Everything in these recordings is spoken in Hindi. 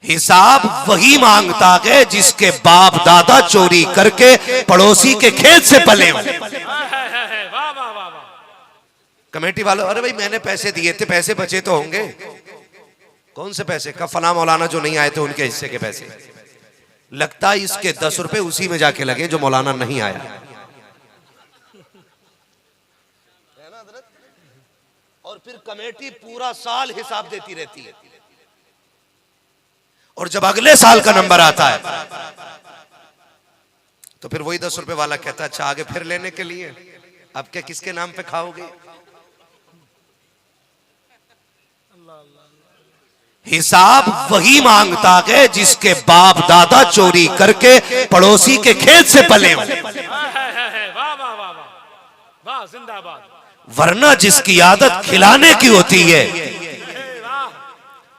हिसाब वही मांगता है जिसके बाप दादा चोरी करके पड़ोसी के खेत से पले हो। कमेटी वालों, अरे भाई मैंने पैसे दिए थे, पैसे बचे तो होंगे। कौन से पैसे? का फला मौलाना जो नहीं आए थे उनके हिस्से के पैसे। लगता है इसके 10 रुपए उसी में जाके लगे जो मौलाना नहीं आया। और फिर कमेटी पूरा साल हिसाब देती रहती है, और जब अगले साल का नंबर आता है तो फिर वही 10 रुपए वाला कहता है अच्छा आगे फिर लेने के लिए, अब क्या किसके नाम पे खाओगे? हिसाब वही मांगता है जिसके बाप दादा चोरी करके पड़ोसी के खेत से पले हो। वरना जिसकी आदत खिलाने की होती है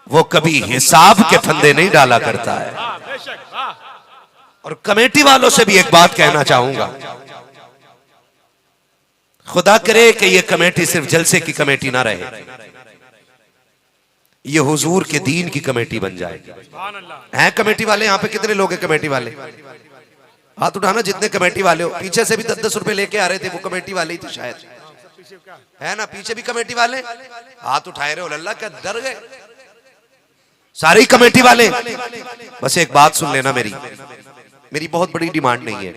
वो कभी हिसाब के फंदे नहीं डाला करता है। और कमेटी वालों से भी एक बात कहना चाहूंगा, खुदा करे कि ये कमेटी सिर्फ जलसे की कमेटी ना रहे, ये हुजूर के दीन की कमेटी बन जाए। हैं कमेटी वाले यहाँ पे कितने लोग हैं? कमेटी वाले हाथ उठाना जितने कमेटी वाले हो। पीछे से भी 10-10 रुपए लेके आ रहे थे, वो कमेटी वाले ही थे शायद, है ना? पीछे भी कमेटी वाले हाथ उठाए रहे हो। अल्लाह क्या डर गए? सारी कमेटी वाले। बस एक बात सुन लेना, मेरी बहुत बड़ी डिमांड नहीं है,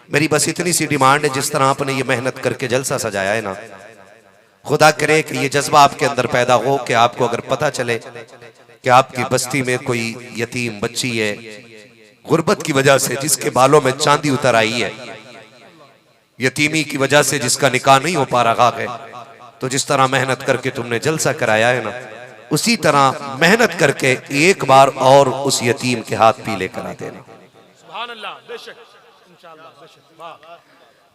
मेरी बस इतनी सी डिमांड है, जिस तरह आपने ये मेहनत करके जलसा सजाया है ना, खुदा करे कि ये जज्बा आपके अंदर पैदा हो कि आपको अगर पता चले कि आपकी बस्ती में कोई यतीम बच्ची है गुर्बत की वजह से, जिसके बालों में चांदी उतर आई है, यतीमी की वजह से जिसका निकाह नहीं हो पा रहा है, तो जिस तरह मेहनत करके तुमने जलसा कराया है ना, उसी तरह मेहनत करके एक बार और उस यतीम के हाथ पीले करा देना,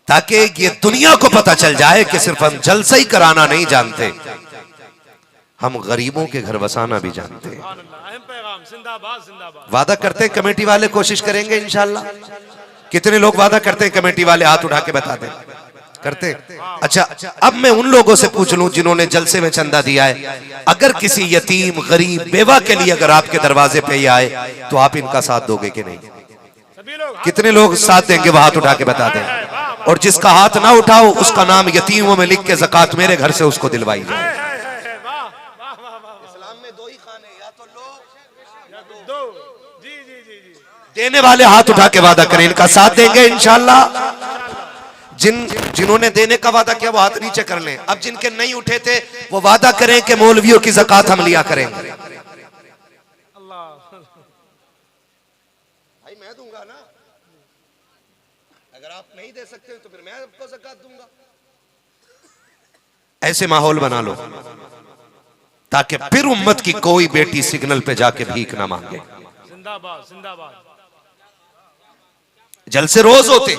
ताकि ये दुनिया को पता चल जाए कि सिर्फ हम जलसा ही कराना नहीं जानते, हम गरीबों के घर बसाना भी जानते हैं। वादा करते हैं कमेटी वाले, कोशिश करेंगे इंशाल्लाह। कितने लोग वादा करते हैं कमेटी वाले? हाथ उठा के बता दें। करते? अच्छा, अब मैं उन लोगों से पूछ लूं जिन्होंने जलसे में चंदा दिया है, अगर किसी यतीम गरीब बेवा के लिए अगर आपके दरवाजे पे ही आए तो आप इनका साथ दोगे कि नहीं? कितने लोग साथ देंगे? वो हाथ उठा के बता दें। और जिसका हाथ ना उठाओ उसका नाम यतीमों में लिख के ज़कात मेरे घर से उसको दिलवाई जाए। इस्लाम में दो ही खाने, या तो लो या दो। देने वाले हाथ उठा के वादा करें, इनका साथ देंगे इंशाल्लाह। जिन्होंने देने का वादा किया वो हाथ नीचे कर लें। अब जिनके नहीं उठे थे वो वादा करें कि मौलवियों की ज़कात हम लिया करेंगे। भाई मैं दूंगा ना, अगर आप नहीं दे सकते तो फिर मैं आपको ज़कात दूंगा। ऐसे माहौल बना लो ताकि फिर उम्मत की कोई बेटी सिग्नल पे जाके भीख ना मांगे। जिंदाबाद जिंदाबाद। जलसे रोज होते,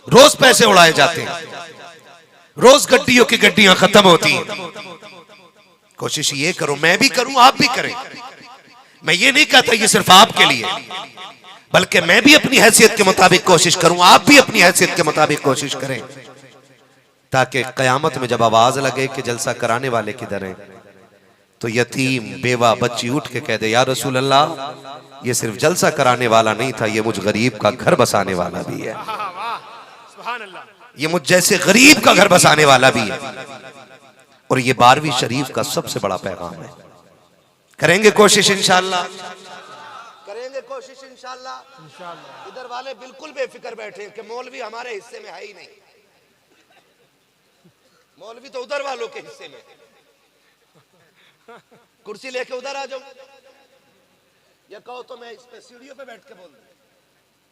रोज पैसे उड़ाए जाते हैं, रोज गड्डियों की गड्डियां खत्म होती हैं। कोशिश ये करो, मैं भी करूं, आप भी करें। मैं ये नहीं कहता ये सिर्फ आपके लिए, बल्कि मैं भी अपनी हैसियत के मुताबिक कोशिश करूं, आप भी अपनी हैसियत के मुताबिक कोशिश करें, ताकि कयामत में जब आवाज लगे कि जलसा कराने वाले किधर हैं, तो यतीम बेवा बच्ची उठ के कह दे, या रसूल अल्लाह, ये सिर्फ जलसा कराने वाला नहीं था, ये मुझ गरीब का घर बसाने वाला भी है, ये मुझ जैसे गरीब का घर बसाने वाला भी है। और ये 12वीं शरीफ का सबसे बड़ा पैगाम है। करेंगे कोशिश इंशाअल्लाह, करेंगे कोशिश इंशाअल्लाह। इधर वाले बिल्कुल बेफिक्र बैठे हैं कि मौलवी हमारे हिस्से में है ही नहीं, मौलवी तो उधर वालों के हिस्से में। कुर्सी लेके उधर आ जाओ, या कहो तो मैं इस पे सीढ़ियों पे बैठ के बोल दूं,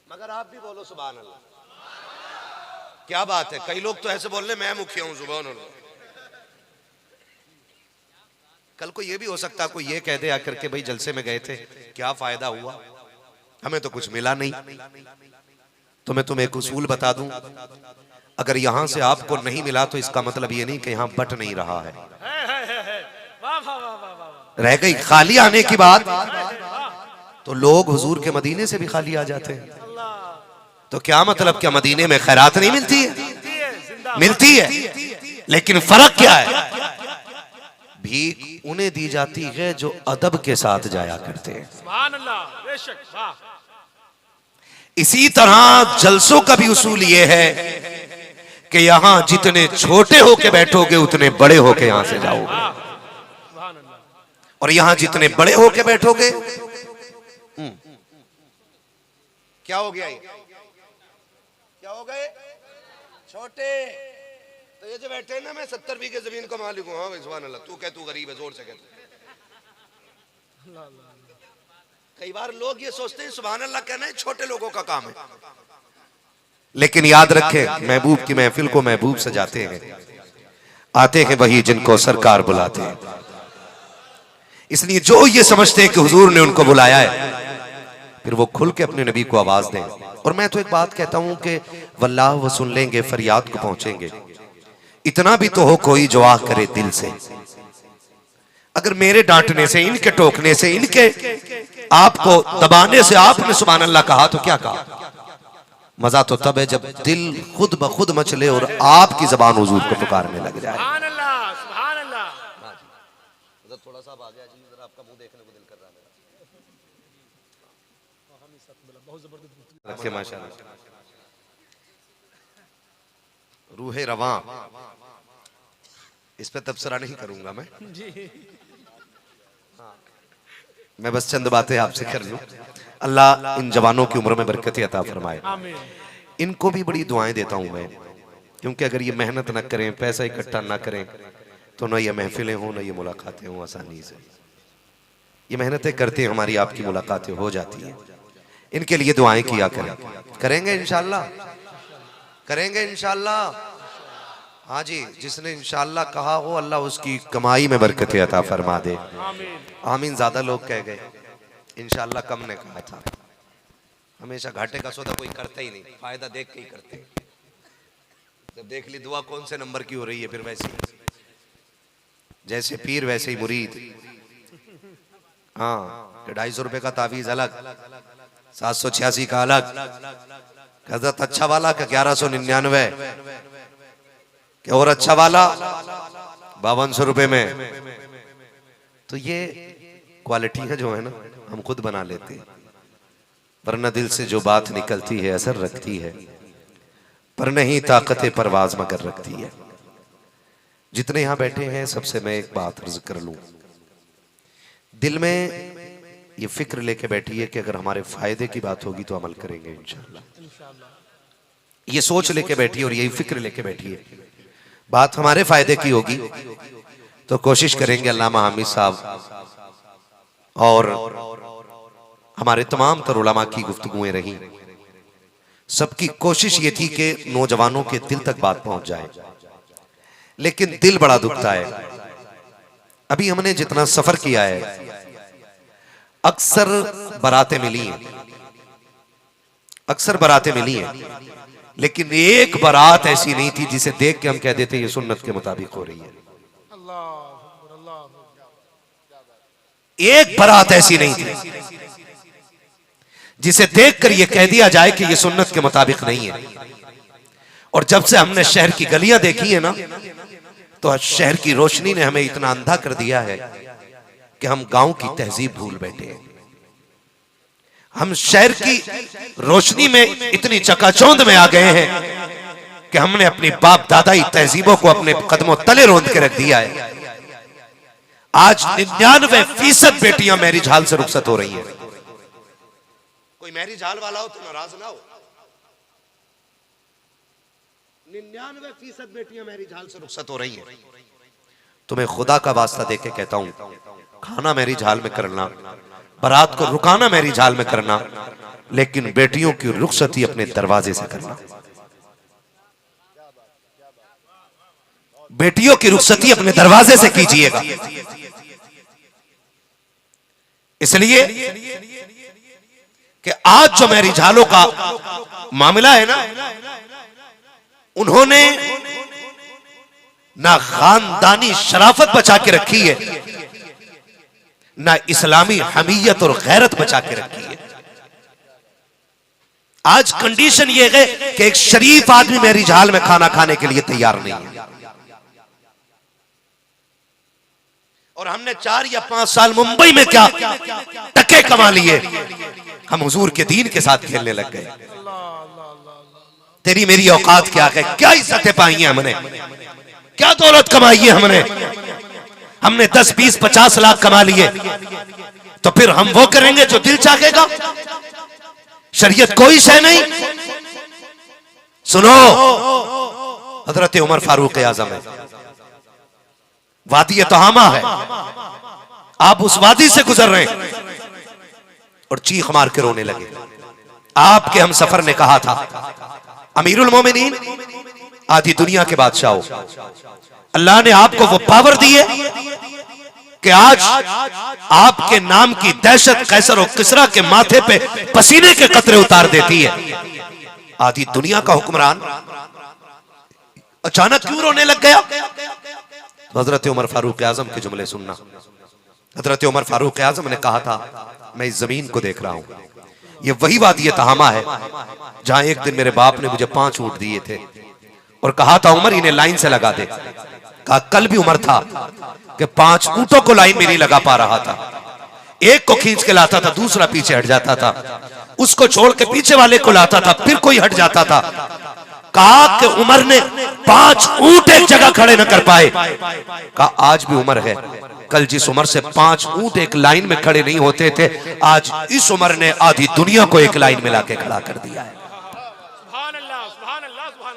मगर आप भी बोलो सुभान अल्लाह। क्या बात है, कई लोग तो ऐसे बोल रहे मैं मुखिया हूं, सुभान अल्लाह। कल को ये भी हो सकता कोई ये कह दे आकर के भाई जलसे में गए थे, क्या फायदा हुआ, हमें तो कुछ मिला नहीं। तो मैं तुम्हें एक उसूल बता दूं, अगर यहां से आपको नहीं मिला तो इसका मतलब ये नहीं कि यहां बट नहीं रहा है। रह गई खाली आने की बात, तो लोग हुजूर के मदीने से भी खाली आ जाते हैं। तो क्या मतलब, क्या मदीने में खैरात नहीं मिलती है? मिलती है, लेकिन फर्क क्या है? भीख उन्हें दी जाती है जो अदब के साथ जाया करते हैं। सुभान अल्लाह, बेशक, वाह। इसी तरह जलसों का भी उसूल ये है कि यहां जितने छोटे होके बैठोगे उतने बड़े होके यहां से जाओगे, सुभान अल्लाह। और यहां जितने बड़े होके बैठोगे क्या हो गया, क्या हो गए छोटे। तो ये जो बैठे ना, मैं 70 बीघे जमीन का मालिक हूं। हाँ भाई सुभान अल्लाह, तू कह तू गरीब है, जोर से कह। कई बार लोग ये सोचते हैं सुभान अल्लाह कहना है छोटे लोगों का काम है, लेकिन याद रखें महबूब की महफिल को महबूब सजाते हैं, आते हैं वही जिनको सरकार बुलाते हैं। इसलिए जो ये समझते हैं कि हुजूर ने उनको बुलाया है, फिर वो खुल के अपने नबी को आवाज दें। और मैं तो एक बात कहता हूं कि वल्लाह वो सुन लेंगे, फरियाद को पहुंचेंगे। इतना भी तो हो कोई जो आह करे दिल से। अगर मेरे डांटने से, इनके टोकने से, इनके आपको दबाने से आपने सुभान अल्लाह कहा तो क्या कहा। मजा तो तब है जब दिल खुद ब खुद मचले और आपकी जबान हुजूर को पुकारने लग जाए। सुभान अल्लाह, सुभान अल्लाह। थोड़ा सा आ गया जी, जरा आपका मुंह देखने को दिल कर रहा है मेरा। बहुत जबरदस्त रखे माशाल्लाह। रूहे रवां, इस पे तबसरा नहीं करूंगा मैं जी। मैं बस चंद बातें आपसे कर लूं। अल्लाह इन जवानों की उम्र में बरकत अता फरमाए। आमीन। इनको भी बड़ी दुआएं देता हूं मैं, क्योंकि अगर ये मेहनत न करें, पैसा इकट्ठा ना करें, तो न ये महफिलें हों, न ये मुलाकातें हों आसानी से। ये मेहनतें करते हैं, हमारी आपकी मुलाकातें हो जाती हैं। इनके लिए दुआएं किया करें। करेंगे इंशाअल्लाह, करेंगे इंशाअल्लाह। हाँ जी, जिसने इंशाअल्लाह कहा हो अल्लाह उसकी कमाई में बरकत अता फरमा दे। आमीन। आमीन। ज्यादा लोग कह गए, इंशाअल्लाह कम ने कहा था। हमेशा घाटे का सौदा कोई करता ही नहीं, फायदा देख के ही करते हैं। जब देख ली दुआ कौन से नंबर की हो रही है, फिर वैसे जैसे पीर वैसे ही मुरीद। हाँ, 250 रुपए का तावीज अलग, 786 का अलग, हजरत अच्छा वाला का 1199, और अच्छा वाला 5200 रुपए में। तो ये क्वालिटी है जो है ना, हम खुद बना लेते हैं, वरना दिल से जो बात निकलती है असर रखती है, पर नहीं ताकत परवाज मगर रखती है। जितने यहां बैठे हैं सबसे मैं एक बात अर्ज कर लूं, दिल में ये फिक्र लेके बैठिए कि अगर हमारे फायदे की बात होगी तो अमल करेंगे इंशाअल्लाह। ये सोच लेके बैठिए और यही फिक्र लेके बैठिए, बात हमारे फायदे की होगी तो कोशिश करेंगे। अल्लामा हामिद साहब और हमारे तमाम तर उलमा की गुफ्तगुएं रही, सबकी कोशिश ये थी कि नौजवानों के दिल तक बात पहुंच जाए, लेकिन दिल बड़ा दुखता है। अभी हमने जितना सफर किया है, अक्सर बारातें मिली हैं, अक्सर बारातें मिली हैं, लेकिन एक बारात ऐसी नहीं थी जिसे देख के हम कह देते ये सुन्नत के मुताबिक हो रही है। एक बारात ऐसी नहीं थी जिसे देखकर यह कह दिया जाए कि यह सुन्नत के मुताबिक नहीं है। और जब से हमने शहर की गलियां देखी है ना, तो शहर की रोशनी ने हमें इतना अंधा कर दिया है कि हम गांव की तहजीब भूल बैठे हैं। हम शहर की रोशनी में इतनी चकाचौंध में आ गए हैं कि हमने अपनी बाप दादाई तहजीबों को अपने कदमों तले रोंद के रख दिया है। आज 99% बेटियां मैरिज हाल से रुखसत हो रही हैं। कोई मैरिज हाल वाला हो तो नाराज ना हो। 99% बेटियां मैरिज हाल से रुखसत हो रही हैं। तुम्हें खुदा का वास्ता देके कहता हूं, खाना मैरिज हाल में करना, बारात को रुकाना मैरिज हाल में करना, लेकिन बेटियों की रुखसती अपने दरवाजे से करना। बेटियों की रुखसती अपने दरवाजे से कीजिएगा। इसलिए कि आज जो मैरिज हालों का मामला है ना, उन्होंने ना खानदानी शराफत बचा के रखी है, ना इस्लामी हमीयत और गैरत बचा के रखी है। आज कंडीशन यह है कि एक शरीफ आदमी मैरिज हाल में खाना खाने के लिए तैयार नहीं है। और हमने 4 या 5 साल मुंबई में क्या टके कमा लिए, हम हुजूर के दीन के साथ खेलने लग गए। तेरी मेरी औकात क्या है? क्या इज्जतें पाई हैं हमने, क्या दौलत कमाई है हमने 10, 20, 50 लाख कमा लिए, तो फिर हम वो करेंगे जो दिल चाहेगा। शरीयत कोई शय नहीं। सुनो, हजरत उमर फारूक आजम है, वादी तहामा है, आप उस वादी से गुजर रहे हैं और चीख मार के रोने लगे। आपके हम सफर ने कहा था, अमीरुल मोमिनीन, आधी दुनिया के बादशाह हो, अल्लाह ने आपको वो पावर दी है कि आज आपके नाम की दहशत कैसर और किसरा के माथे पे पसीने के कतरे उतार देती है। आधी दुनिया का हुक्मरान अचानक क्यों रोने लग गया? तो हजरत उमर फारूक आजम के जुमले सुनना। हजरत उमर फारूक आजम ने कहा था, मैं इस जमीन को देख रहा हूं, ये वही वादी तहामा है जहां एक दिन मेरे बाप ने मुझे 5 ऊंट दिए थे और कहा था, उमर इन्हें लाइन से लगा दे। कहा कल भी उमर था कि 5 ऊंटों को लाइन में नहीं लगा पा रहा था, एक को खींच के लाता था, दूसरा पीछे हट जाता था, उसको छोड़ के पीछे वाले को लाता था, फिर कोई हट जाता था। कहा कि उमर ने 5 ऊंट एक जगह खड़े न कर पाए। कहा आज भी उमर है, कल जिस उमर से 5 ऊंट एक लाइन में खड़े नहीं होते थे, आज इस उमर ने आधी दुनिया को एक लाइन में लाके खड़ा कर दिया है।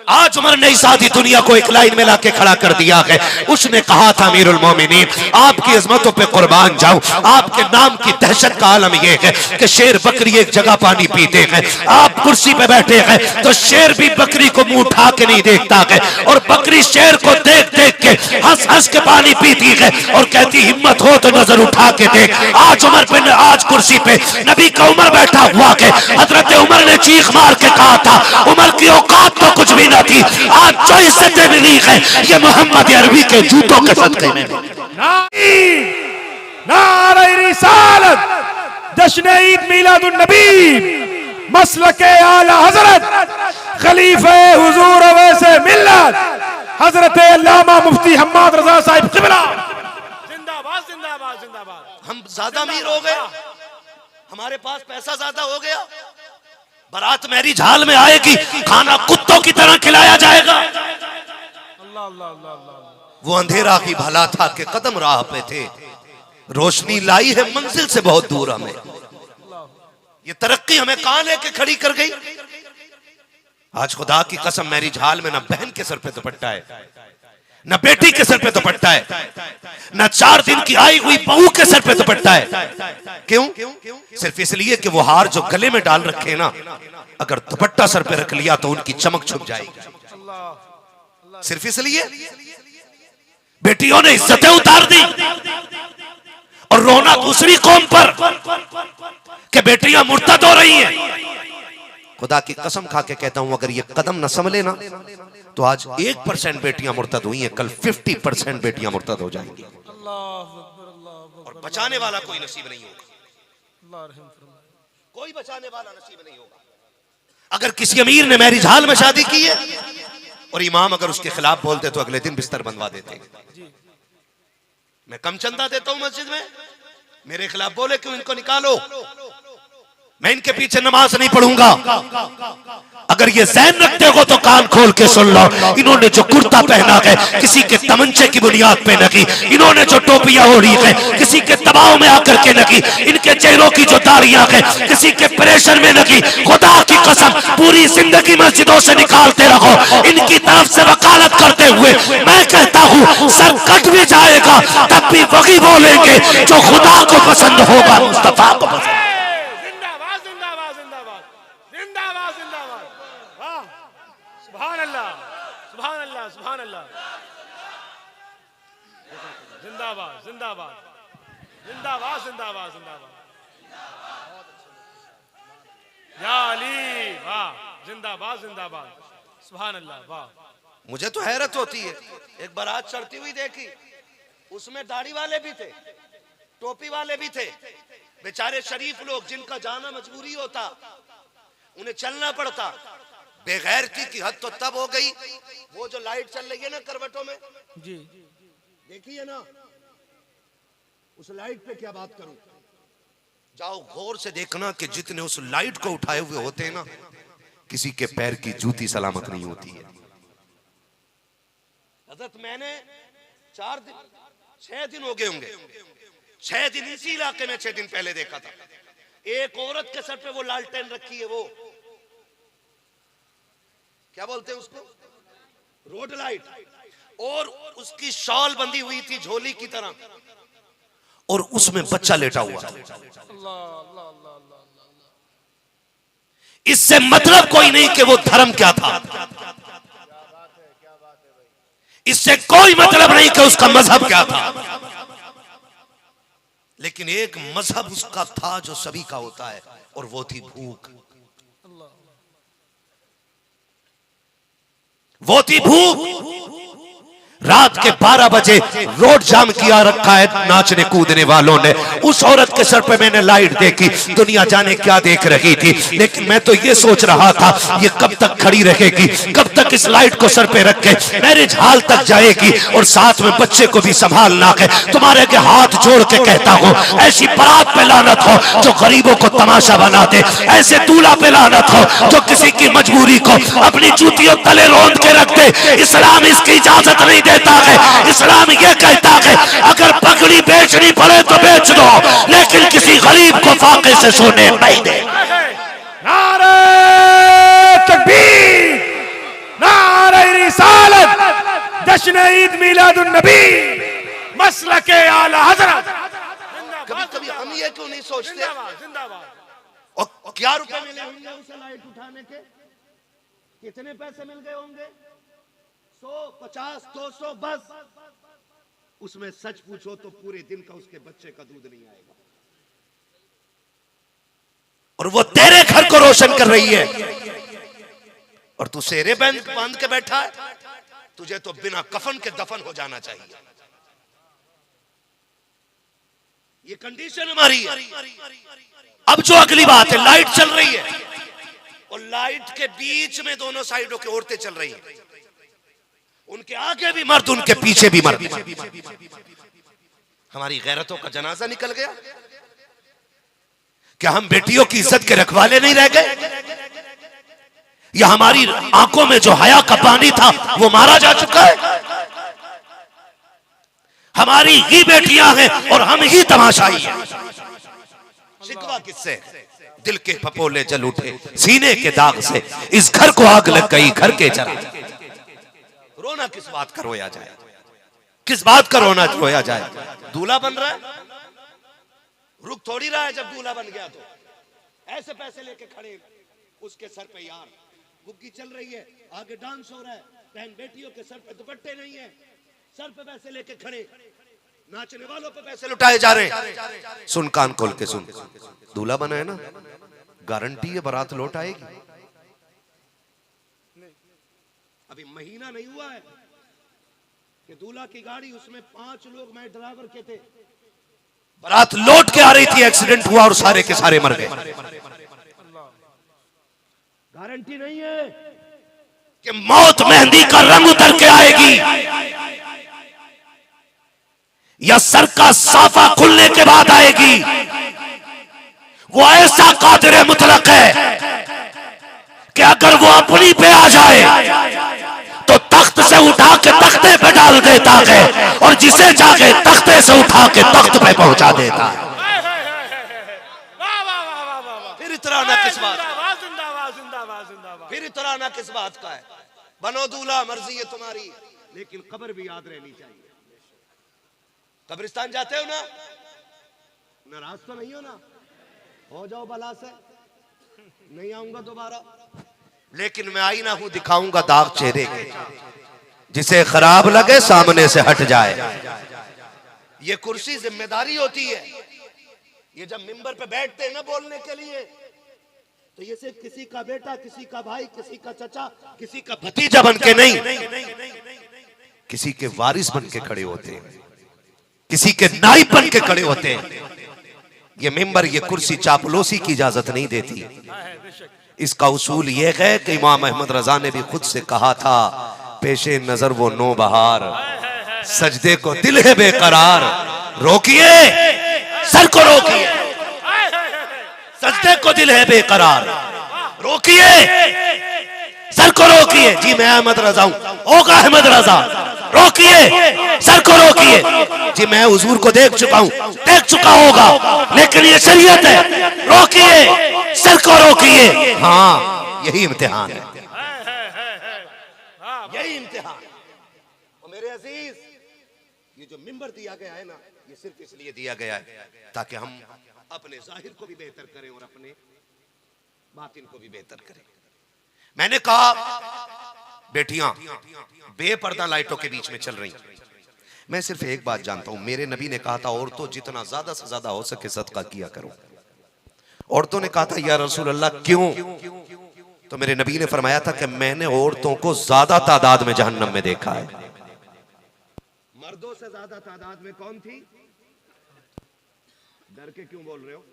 आज उमर ने इस आधी दुनिया को एक लाइन में लाके खड़ा कर दिया है। उसने कहा था, अमीरुल मोमिनीन, आपकी अजमतों पे कुर्बान जाऊं, आपके नाम की दहशत का आलम यह है कि शेर बकरी एक जगह पानी पीते हैं, आप कुर्सी पे बैठे हैं तो शेर भी बकरी को मुंह उठा के नहीं देखता है, और बकरी शेर को देख देख के हंस हंस के पानी पीती है और कहती, हिम्मत हो तो नजर उठा के देख। आज उमर पे, आज कुर्सी पे नबी का उमर बैठा हुआ है। हजरत उमर ने चीख मार के कहा था, उमर की औकात तो कुछ भी थी, आज जो इज्जतें मिली है ये मोहम्मद अरबी के जूतों के सदके में। नारे रिसालत, जश्न ईद मिलादुन नबी, मसलके आला हजरत, खलीफे हुजूर वैसे मिल्लत, हजरत अल्लामा मुफ्ती हम्माद रजा साहिब क़िबला, जिंदाबाद जिंदाबाद जिंदाबाद। हम ज्यादा अमीर हो गए, हमारे पास पैसा ज्यादा हो गया, बारात मैरिज हाल में आएगी, खाना कुत्तों की तरह खिलाया जाएगा। अल्लाह अल्लाह अल्लाह। वो अंधेरा की भला था कि कदम राह पे थे, रोशनी लाई है मंजिल से बहुत दूर हमें। ये तरक्की हमें कहां लेके खड़ी कर गई? आज खुदा की कसम मैरिज हाल में ना बहन के सर पे दुपट्टा है, न बेटी के सर पे दुपट्टा है, न 4 दिन की आई हुई बहू के सर पे दुपट्टा है। क्यों? सिर्फ इसलिए कि वो हार जो गले में डाल रखे ना, अगर दुपट्टा सर पे रख लिया तो उनकी चमक छुप जाएगी। सिर्फ इसलिए बेटियों ने इज्जतें उतार दी और रोना दूसरी कौम पर कि बेटियां मुर्तद हो रही हैं। खुदा की कसम खा के कहता हूं, अगर ये कदम न संभले ना तो आज 1% बेटियां मुर्तद हुई हैं, कल 50% बेटियां मुर्तद हो जाएंगी और बचाने वाला कोई नसीब नहीं होगा, कोई बचाने वाला नसीब नहीं होगा। अगर किसी अमीर ने मैरिज हाल में शादी की है और इमाम अगर उसके खिलाफ बोलते तो अगले दिन बिस्तर बनवा देते। मैं कम चंदा देता हूं मस्जिद में, मेरे खिलाफ बोले क्यों, इनको निकालो, मैं इनके पीछे नमाज नहीं पढ़ूंगा। अगर ये ज़हन रखते हो तो कान खोल के सुन लो, इन्होंने जो कुर्ता पहना है किसी के तमंचे की बुनियाद पे नहीं, इन्होंने जो टोपियां ओढ़ी है किसी के दबाव में आकर के नहीं, इनके चेहरों की जो दाढ़ियां है किसी के प्रेशर में नहीं। खुदा की कसम पूरी जिंदगी मस्जिदों से निकालते रहो, इनकी तरफ से वकालत करते हुए मैं कहता हूँ सर कट भी जाएगा तब भी वही बोलेंगे जो खुदा को पसंद होगा, मुस्तफा को पसंद। सुभान अल्लाह सुभान अल्लाह सुभान अल्लाह, जिंदाबाद जिंदाबाद जिंदाबाद जिंदाबाद जिंदाबाद, या अली वाह, जिंदाबाद जिंदाबाद, सुभान अल्लाह वाह। मुझे तो हैरत होती है, एक बारात चढ़ती हुई देखी, उसमें दाढ़ी वाले भी थे, टोपी वाले भी थे, बेचारे शरीफ लोग जिनका जाना मजबूरी होता, उन्हें चलना पड़ता। बेगैरती की हद तो तब हो गई, वो जो लाइट चल रही है ना करवटों में, जी देखिए ना, उस लाइट पे क्या बात करूं? जाओ गौर से देखना कि जितने उस लाइट को उठाए हुए होते हैं ना, किसी के पैर की जूती सलामत नहीं होती है। हजरत मैंने 6 दिन हो गए होंगे, 6 दिन इसी इलाके में 6 दिन पहले देखा था। एक औरत के सर पे वो लालटेन रखी है, वो क्या बोलते हैं उसको, रोड लाइट, और उसकी शॉल बंधी हुई थी झोली की तरह, और उसमें बच्चा लेटा हुआ था। इससे मतलब कोई नहीं कि वो धर्म क्या था, इससे कोई मतलब नहीं कि उसका मजहब क्या था, लेकिन एक मजहब उसका था जो सभी का होता है, और वो थी भूख। वो थी भूख। रात के 12 बजे रोड जाम किया रखा है नाचने कूदने वालों ने। उस औरत के सर पे मैंने लाइट देखी, दुनिया जाने क्या देख रही थी, लेकिन मैं तो ये सोच रहा था ये कब तक खड़ी रहेगी, कब तक इस लाइट को सर पे रख के मैरिज हाल तक जाएगी, और साथ में बच्चे को भी संभालना है। तुम्हारे के हाथ जोड़ के कहता हूं, ऐसी बारात पे लानत हो जो गरीबों को तमाशा बना दे, ऐसे दूल्हा पे लानत हो जो किसी की मजबूरी को अपनी जूतियों तले रोंद के रख दे। इस्लाम इसकी इजाजत नहीं देता है। इस्लाम ये कहता है अगर पगड़ी बेचनी पड़े तो बेच दो, लेकिन किसी गरीब को फाके से सोने नहीं दे। नारे तकबीर, नारे रिसालत, जश्न ईद मिलादुन नबी, मसलके आला हजरत। कभी कभी हम ये क्यों नहीं सोचते, और क्या रुपए मिले होंगे उसे लाइट उठाने के, कितने पैसे मिल गए होंगे, 100, 50, 200, बस उसमें सच पूछो तो पूरे दिन का उसके बच्चे का दूध नहीं आएगा, और वो तेरे घर को रोशन कर रही है, और तू सेरे बांध के बैठा है। तुझे तो बिना कफन के दफन हो जाना चाहिए। ये कंडीशन हमारी है। अब जो अगली बात है, लाइट चल रही है, और लाइट के बीच में दोनों साइडों की औरतें चल रही हैं, उनके आगे भी मर्द, उनके पीछे भी मर्द। हमारी गैरतों का जनाजा निकल गया। क्या हम बेटियों की इज्जत के रखवाले नहीं रह गए, या हमारी आंखों में जो हया का पानी था वो मारा जा चुका है। हमारी ही बेटियां हैं और हम ही तमाशाई हैं। शिकवा किससे, दिल के फपोले जल उठे सीने के दाग से, इस घर को आग लग गई घर के जरा। रोना किस बात का रोया जाए, किस बात का रोना रोया जाए। दूल्हा बन रहा है, रुक थोड़ी रहा है जब दूल्हा बन गया तो। ऐसे पैसे लेके खड़े उसके सर पे, यार बुग्गी चल रही है, आगे डांस हो रहा है, बहन बेटियों के सर पे दुपट्टे नहीं है, सर पे पैसे लेके खड़े, नाचने वालों पे पैसे लुटाए जा रहे हैं। सुन, कान खोल के सुन, दूल्हा बना है ना, गारंटी है बारात लौट आएगी। अभी महीना नहीं हुआ है कि दूल्हा की गाड़ी, उसमें 5 लोग मैं ड्राइवर के थे, बारात लौट के आ रही थी, एक्सीडेंट हुआ और सारे के सारे मर गए। गारंटी नहीं है कि मौत मेहंदी का रंग उतर के आएगी, या सर का साफा खुलने के बाद आएगी। वो ऐसा कादिर मुतलक है कि अगर वो अपनी पे आ जाए तो तख्त से उठा के तख्ते पे डाल देता है, और जिसे जाके तख्ते से उठा के तख्त पे पहुंचा देता है। फिर इतराना किस बात का, फिर इतराना किस बात का है। बनो दूल्हा, मर्जी है तुम्हारी, लेकिन कब्र भी याद रहनी चाहिए। कब्रिस्तान जाते हो ना, नाराज तो नहीं हो ना, हो जाओ बला से, नहीं आऊंगा दोबारा, लेकिन मैं आईना हूं, दिखाऊंगा दाग चेहरे के, जिसे खराब लगे सामने से हट जाए। ये कुर्सी जिम्मेदारी होती है। ये जब मिंबर पे बैठते हैं ना बोलने के लिए, तो ये सिर्फ किसी का बेटा, किसी का भाई, किसी का चचा, किसी का भतीजा बन के नहीं, किसी के वारिस बन के खड़े होते हैं, किसी के नाइब बन के खड़े होते हैं। ये मिंबर, ये कुर्सी चापलूसी की इजाजत नहीं देती। इसका उसूल ये है कि इमाम अहमद रजा ने भी खुद से कहा था, पेशे नजर वो नो बहार, सजदे को दिल है बेकरार, रोकिए, सर को रोकिए, सजदे को दिल है बेकरार, रोकिए, सर को रोकिए। जी मैं अहमद रजा हूं, होगा अहमद रजा, रोकिए, सर को रोकिए। जी मैं हुजूर को देख चुका हूं, देख चुका होगा, लेकिन ये शरीयत है, रोकिए, सर को रोकिए। हाँ यही इम्तिहान है, यही इम्तिहान। और मेरे अजीज, ये जो मिंबर दिया गया है ना, ये सिर्फ इसलिए दिया गया है ताकि हम अपने जाहिर को भी बेहतर करें और अपने बातिन को भी बेहतर करें। मैंने कहा बेटियां बेपर्दा लाइटों के बीच में चल रही, मैं सिर्फ एक बात जानता हूं, मेरे नबी ने कहा था औरतों जितना ज्यादा से ज्यादा हो सके सदका किया करो। औरतों ने कहा था या रसूल अल्लाह क्यों? तो मेरे नबी ने फरमाया था कि मैंने औरतों को ज्यादा तादाद में जहन्नम में देखा है। मर्दों से ज्यादा तादाद में कौन थी? डर के क्यों बोल रहे हो?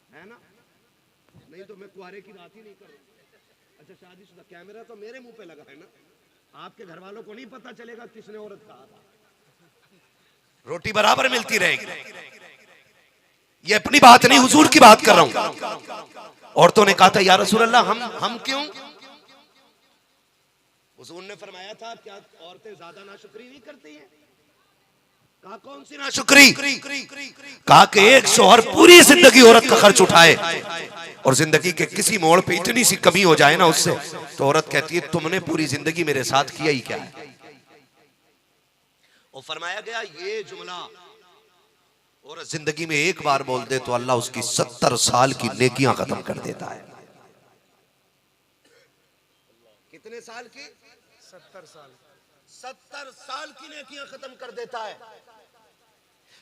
है ना? नहीं तो मैं कुआरे की बात ही नहीं करूं। अच्छा शादीशुदा, कैमरा तो मेरे मुंह पे लगा है ना, आपके घर वालों को नहीं पता चलेगा किसने औरत कहा था। रोटी बराबर मिलती रहेगी। ये अपनी बात नहीं, हुजूर की बात कर रहा हूं। औरतों ने कहा था या रसूल अल्लाह हम क्यों? हुजूर ने फरमाया था क्या औरतें ज्यादा नाशुक्री नहीं करती हैं? कहा कौन सी नाशुक्री? कहा कि एक शौहर पूरी जिंदगी औरत का खर्च उठाए और जिंदगी के किसी मोड़ पे इतनी सी कमी हो जाए ना उससे, तो औरत कहती है तुमने पूरी जिंदगी मेरे साथ किया ही क्या है। और फरमाया गया ये जुमला औरत जिंदगी में एक बार बोल दे तो अल्लाह उसकी 70 साल की नेकियां खत्म कर देता है। कितने साल की? 70 साल। 70 साल की नेकियां खत्म कर देता है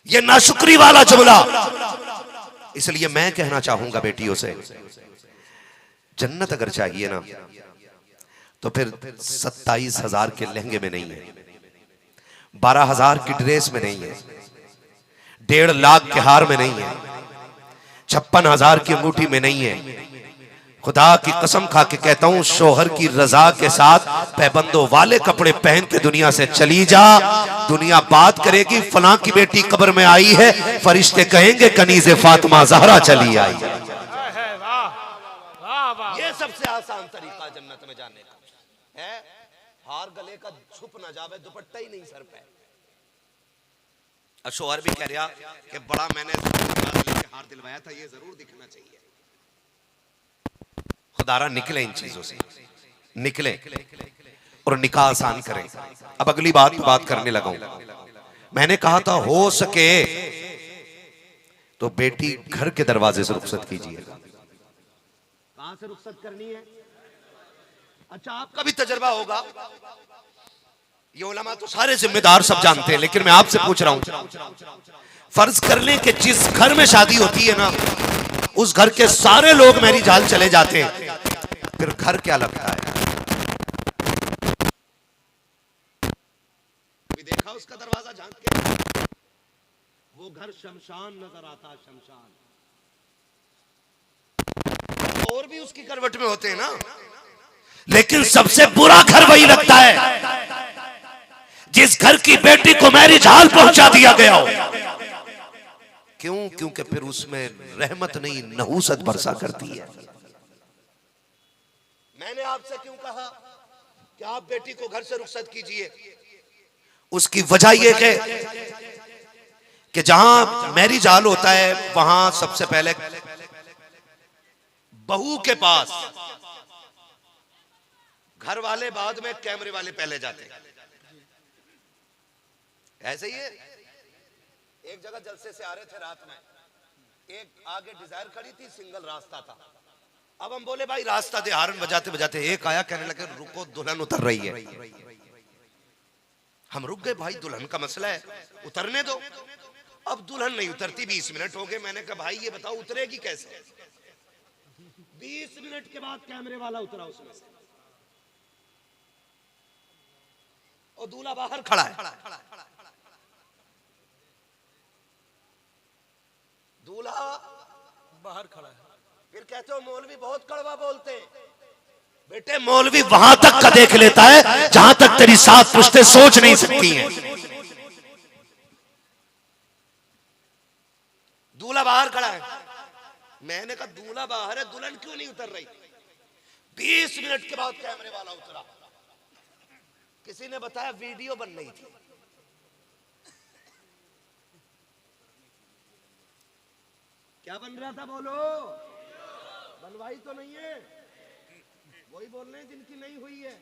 ये नाशुक्री वाला जुमला। इसलिए मैं कहना चाहूंगा बेटियों से, जन्नत अगर चाहिए ना तो फिर 27,000 के लहंगे में नहीं है, 12,000 की ड्रेस में नहीं है, 1.5 लाख के हार में नहीं है, 56,000 की अंगूठी में नहीं है। खुदा की कसम खा के कहता हूं, शोहर की रजा के साथ पैबंदों वाले कपड़े पहन के दुनिया से चली जा, दुनिया बात करेगी फलां की बेटी कब्र में आई है, फरिश्ते कहेंगे कनीज़े फातिमा ज़हरा चली आई। ये सबसे आसान तरीका जन्नत में जाने का है। हार गले का छुप ना जावे, दुपट्टा ही नहीं सर पे। अब शोहर भी कह रहा कि बड़ा मैंने हार दिलवाया था, ये जरूर दिखना चाहिए। खुदारा निकले इन चीजों से, निकले और निकाह आसान करें। अब अगली बात करने लगा हूं। मैंने कहा था हो सके तो बेटी घर के दरवाजे से रुखसत कीजिएगा। कहां से रुखसत करनी है? अच्छा आपका भी तजर्बा होगा, ये उलमा तो सारे जिम्मेदार सब जानते हैं, लेकिन मैं आपसे पूछ रहा हूं, फर्ज कर लें कि जिस घर में शादी होती है ना उस घर के सारे लोग मैरिज हाल चले जाते हैं, फिर घर क्या लगता है? कभी देखा उसका दरवाजा झांक के? वो घर शमशान नजर आता, शमशान। और भी उसकी करवट में होते हैं ना, लेकिन सबसे बुरा घर वही लगता है जिस घर की बेटी को मैरिज हाल पहुंचा दिया गया हो। क्यों? क्योंकि फिर उसमें रहमत नहीं नहूसत बरसा करती है। मैंने आपसे क्यों कहा कि आप बेटी को घर से रुखसत कीजिए? उसकी वजह यह है कि जहां मैरिज हाल होता है वहां सबसे पहले बहू के पास घर वाले, बाद में कैमरे वाले पहले जाते हैं। ऐसे ही है। एक जगह जलसे से आ रहे थे रात में, एक आगे डिजायर खड़ी थी, सिंगल रास्ता था। अब हम बोले भाई रास्ता दे, हारन बजाते बजाते एक आया, कहने लगे रुको दुल्हन उतर रही है। हम रुक गए, भाई दुल्हन का मसला है, उतरने दो। अब दुल्हन नहीं उतरती, 20 मिनट हो गए। मैंने कहा भाई ये बताओ उतरेगी कैसे? 20 मिनट के बाद कैमरे वाला उतरा उसमें से, और दूल्हा बाहर खड़ा है। दूल्हा बाहर खड़ा है। फिर कहते हो मौलवी बहुत कड़वा बोलते हैं। बेटे मौलवी वहां तक का देख लेता है जहां तक तेरी सात पुश्तें सोच नहीं सकती हैं। दूल्हा बाहर खड़ा है। मैंने कहा दूल्हा बाहर है, दुल्हन क्यों नहीं उतर रही? 20 मिनट के बाद कैमरे वाला उतरा। किसी ने बताया वीडियो बन रही थी। क्या बन रहा था बोलो? बनवाई तो नहीं है। वही बोल रहे हैं जिनकी नहीं हुई है,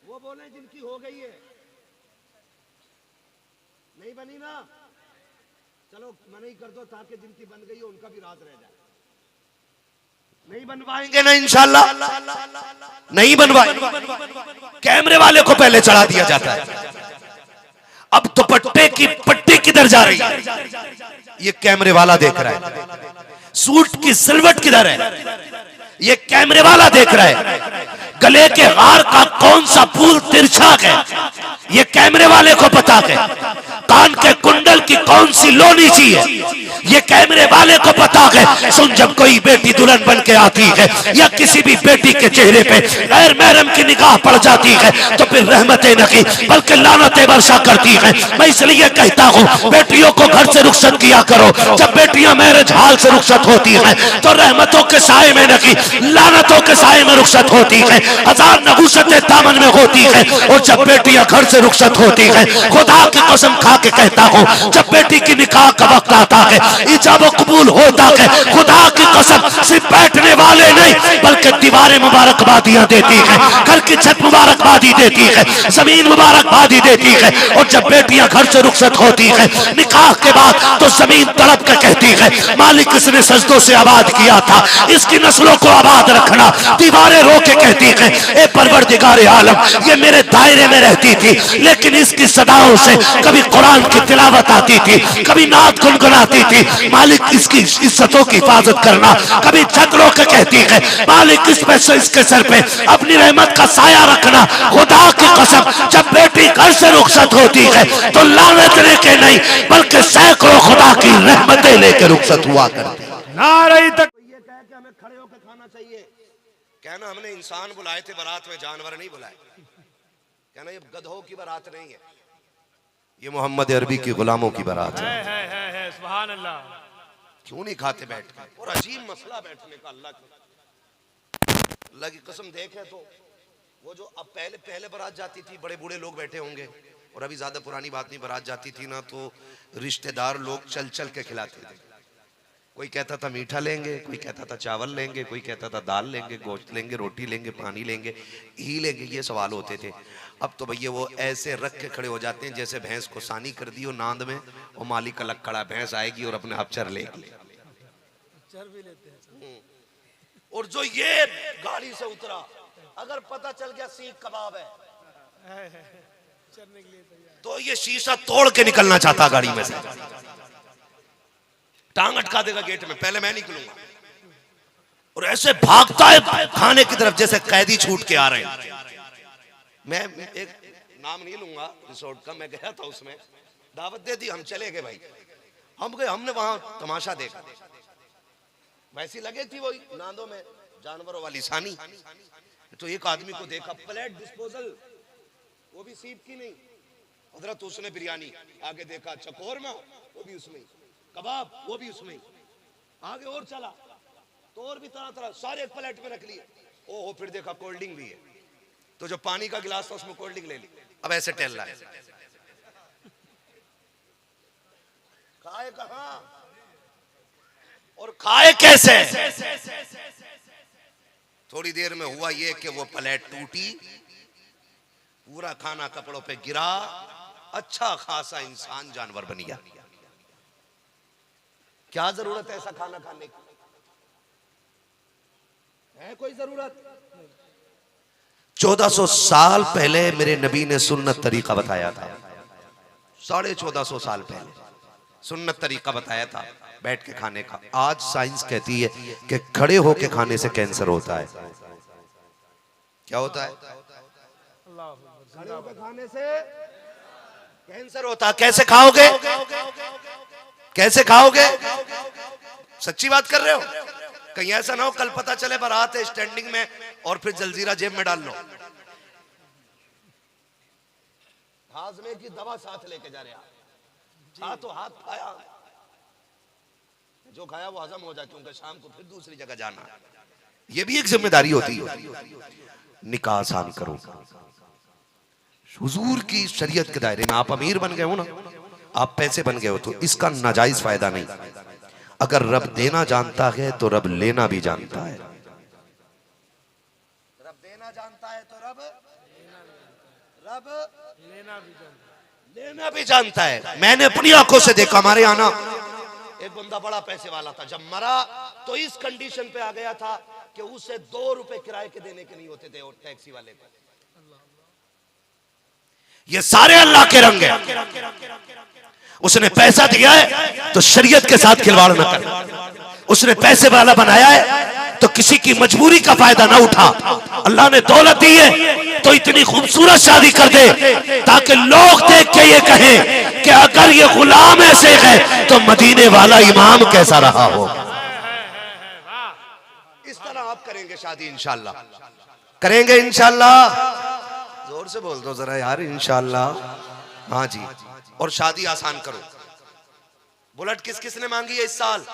वो बोल रहे हैं जिनकी हो गई है। नहीं बनी ना, चलो मना ही कर दो ताकि जिनकी बन गई हो उनका भी राज रह जाए। नहीं बनवाएंगे ना इंशाल्लाह, नहीं बनवाएंगे। कैमरे वाले को पहले चढ़ा दिया जाता है। अब दुपट्टे की पट्टी किधर जा रही है ये कैमरे वाला देख रहा है। सूट की सिलवट किधर है ये कैमरे वाला देख रहा है। गले के हार का कौन सा फूल तिरछा है ये कैमरे वाले को पता है। कान के कुंडल की कौन सी लो नीची है ये कैमरे वाले को पता है। सुन, जब कोई बेटी दुल्हन बन के आती है या किसी भी बेटी के चेहरे पे गैर महरम की निगाह पड़ जाती है तो फिर रहमतें नहीं बल्कि लानतें वर्षा करती है। मैं इसलिए कहता हूँ बेटियों को घर से रुखसत किया करो। जब बेटियां मैरिज हाल से रुखसत होती है तो रहमतों के साए में नहीं लानतों के साए में रुखसत होती है। हजार नहुसतें दामन में होती है। और जब बेटियां घर से रुखसत होती है, खुदा की कसम खा के कहता हूँ, जब बेटी की निकाह का वक्त आता है, इजाब कबूल होता है, खुदा की कसम सिर्फ बैठने वाले नहीं बल्कि दीवारें मुबारकबादियां देती है, घर की छत मुबारकबादी देती है, जमीन मुबारकबादी देती है। और जब बेटियां घर से रुखसत होती है निकाह के बाद तो जमीन तड़प कर कहती है मालिक इसने सजदों से आबाद किया था, इसकी नस्लों को आबाद रखना। दीवारें रो के कहती है ए परवरदिगार आलम ये मेरे दायरे में रहती थी लेकिन इसकी सदाओं से कभी कुरान की तिलावत आती थी, कभी नात गुनगुनाती थी। मालिक इसकी इज्जतों की हिफाजत करना। कभी छत रो के कहती है मालिक इसके सर पे अपनी रहमत का साया रखना। खुदा की कसम जब बेटी घर से रुखसत होती है तो लानत लेके नहीं बल्कि सैकड़ों खुदा की रहमतें लेके रुखसत हुआ करती है। नारे तक ये कह के हमें खड़े होकर खाना चाहिए। कहना हमने इंसान बुलाए थे बारात में, जानवर नहीं बुलाए। कहना ये गधों की बारात नहीं है, ये मोहम्मद अरबी की गुलामों की बारात है। सुभान अल्लाह। क्यों नहीं खाते बैठ के? और अजीब मसला बैठने का। अल्लाह की कसम देखे तो वो जो अब पहले बारात जाती थी बड़े बूढ़े लोग बैठे होंगे, और अभी ज्यादा पुरानी बात नहीं, बारात जाती थी ना तो रिश्तेदार लोग चल चल के खिलाते थे। कोई कहता था मीठा लेंगे, कोई कहता था चावल लेंगे, कोई कहता था दाल लेंगे, गोश्त लेंगे, रोटी लेंगे, पानी लेंगे, घी लेंगे। ये सवाल होते थे। अब तो भैया वो ऐसे रख के खड़े हो जाते हैं जैसे भैंस को सानी कर दी हो नांद में, और मालिक अलग खड़ा, भैंस आएगी और अपने आप चर लेगी। और जो ये गाड़ी से उतरा अगर पता चल गया सीख कबाब है तो ये शीशा तोड़ के निकलना चाहता गाड़ी में से, टांग अटका देगा गेट में, पहले मैं निकलूंगा। और ऐसे भागता है खाने की तरफ जैसे कैदी छूट के आ रहे हैं। मैं एक नाम नहीं लूंगा रिसोर्ट का, मैं गया था, उसमें दावत दे दी, हम चले गए भाई। हम गए, हमने वहां तमाशा देखा। वैसी लगे थी वही नांदों में जानवरों वाली सानी। तो एक आदमी को देखा, प्लेट डिस्पोजल, वो भी सीप की नहीं, हजरत उसने बिरयानी आगे देखा, चकोरमा वो भी उसमें, कबाब वो भी उसमें, आगे और चला तो और भी तरह तरह सारे एक प्लेट में रख लिए। ओहो, फिर देखा कोल्ड ड्रिंक भी है, तो जो पानी का गिलास था उसमें कोल्ड ड्रिंक ले ली। अब ऐसे टहल रहा है। खाए कहां और खाए कैसे? थोड़ी देर में हुआ ये कि वो प्लेट टूटी, पूरा खाना कपड़ों पे गिरा, अच्छा खासा इंसान जानवर बन गया। क्या जरूरत है ऐसा खाना खाने की? है कोई जरूरत? 1400 साल पहले मेरे नबी ने सुन्नत तरीका बताया था। 1450 साल पहले सुन्नत तरीका बताया था बैठ के खाने का। आज साइंस कहती है कि खड़े होके खाने से कैंसर होता है। क्या होता है? खड़े होके खाने से कैंसर होता है। कैसे खाओगे? कैसे खाओगे? सच्ची बात कर रहे हो? कहीं ऐसा ना हो कल पता चले बारात है स्टैंडिंग में और फिर जलजीरा जेब में डाल लो। हाजमे की दवा साथ लेके जा रहे हैं, हाथों हाथ खाया। जो खाया वो हजम हो जाए, क्योंकि शाम को फिर दूसरी जगह जाना है। ये भी एक जिम्मेदारी होती है। निकाह आसान करो, हुजूर की शरीयत के दायरे में। आप अमीर बन गए हो ना, आप पैसे बन गए हो, तो इसका नाजायज फायदा नहीं। अगर रब देना जानता है तो रब लेना भी जानता है। रब देना जानता है तो रब लेना भी जानता है। मैंने अपनी आंखों से देखा, हमारे यहाँ ना एक बंदा बड़ा पैसे वाला था, जब मरा तो इस कंडीशन पे आ गया था कि उसे 2 रुपए किराए के देने के नहीं होते थे, और टैक्सी वाले को। ये सारे अल्लाह के रंग है। उसने पैसा दिया है तो शरीयत के साथ खिलवाड़ न कर। उसने पैसे वाला बनाया है तो किसी की मजबूरी का फायदा ना उठा। अल्लाह ने दौलत दी है तो इतनी खूबसूरत शादी कर दे ताकि लोग देख के ये कहें कि अगर ये गुलाम ऐसे है तो मदीने वाला इमाम कैसा रहा हो। इस तरह आप करेंगे शादी इंशाल्लाह, करेंगे इंशाल्लाह। जोर से बोल दो जरा यार, इंशाल्लाह। हाँ जी, और शादी आसान करो। बुलेट किस किस ने मांगी है इस साल?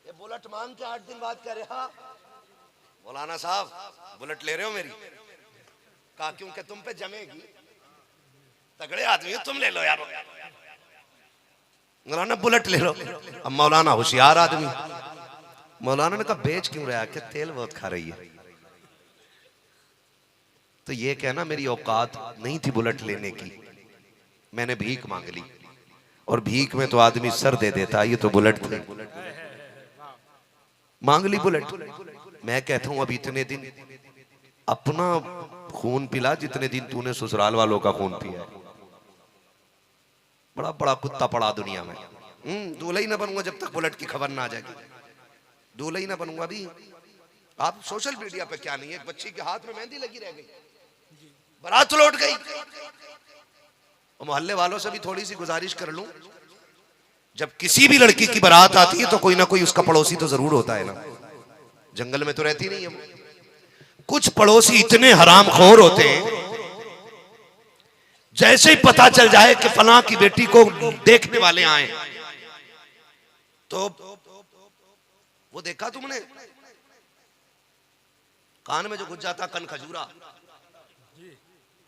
ये बुलेट मांग के 8 दिन बाद कह रहे, हाँ मौलाना साहब बुलेट ले रहे हो मेरी? कहा क्योंकि तुम पे जमेगी, तगड़े आदमी हो तुम, ले लो यार। मौलाना बुलेट ले लो। अब मौलाना होशियार आदमी, मौलाना ने कहा बेच क्यों रहा है, कि तेल बहुत खा रही है। तो ये कहना मेरी औकात नहीं थी बुलेट लेने की, मैंने भीख मांग ली, और भीख में तो आदमी सर दे देता, ये तो बुलेट थी, मांग ली बुलेट। मैं कहता हूं अब इतने दिन अपना खून पिला जितने दिन तूने ससुराल वालों का खून पिया है। बड़ा बड़ा कुत्ता पड़ा दुनिया में। दूल्हा ही ना बनूंगा जब तक बुलेट की खबर ना आ जाएगी, दूल्हा ही ना बनूंगा। भी आप सोशल मीडिया पे क्या नहीं है, एक बच्ची के हाथ में मेहंदी लगी रह गई, बारात लौट गई। मोहल्ले वालों से भी थोड़ी सी गुजारिश कर लूं, जब किसी भी लड़की की बारात आती है तो कोई ना कोई उसका पड़ोसी तो जरूर होता है ना, जंगल में तो रहती नहीं है। कुछ पड़ोसी इतने हरामखोर होते हैं, जैसे ही पता चल जाए कि फलां की बेटी को देखने वाले आए तो वो देखा तुमने कान में जो घुस जाता कन खजूरा,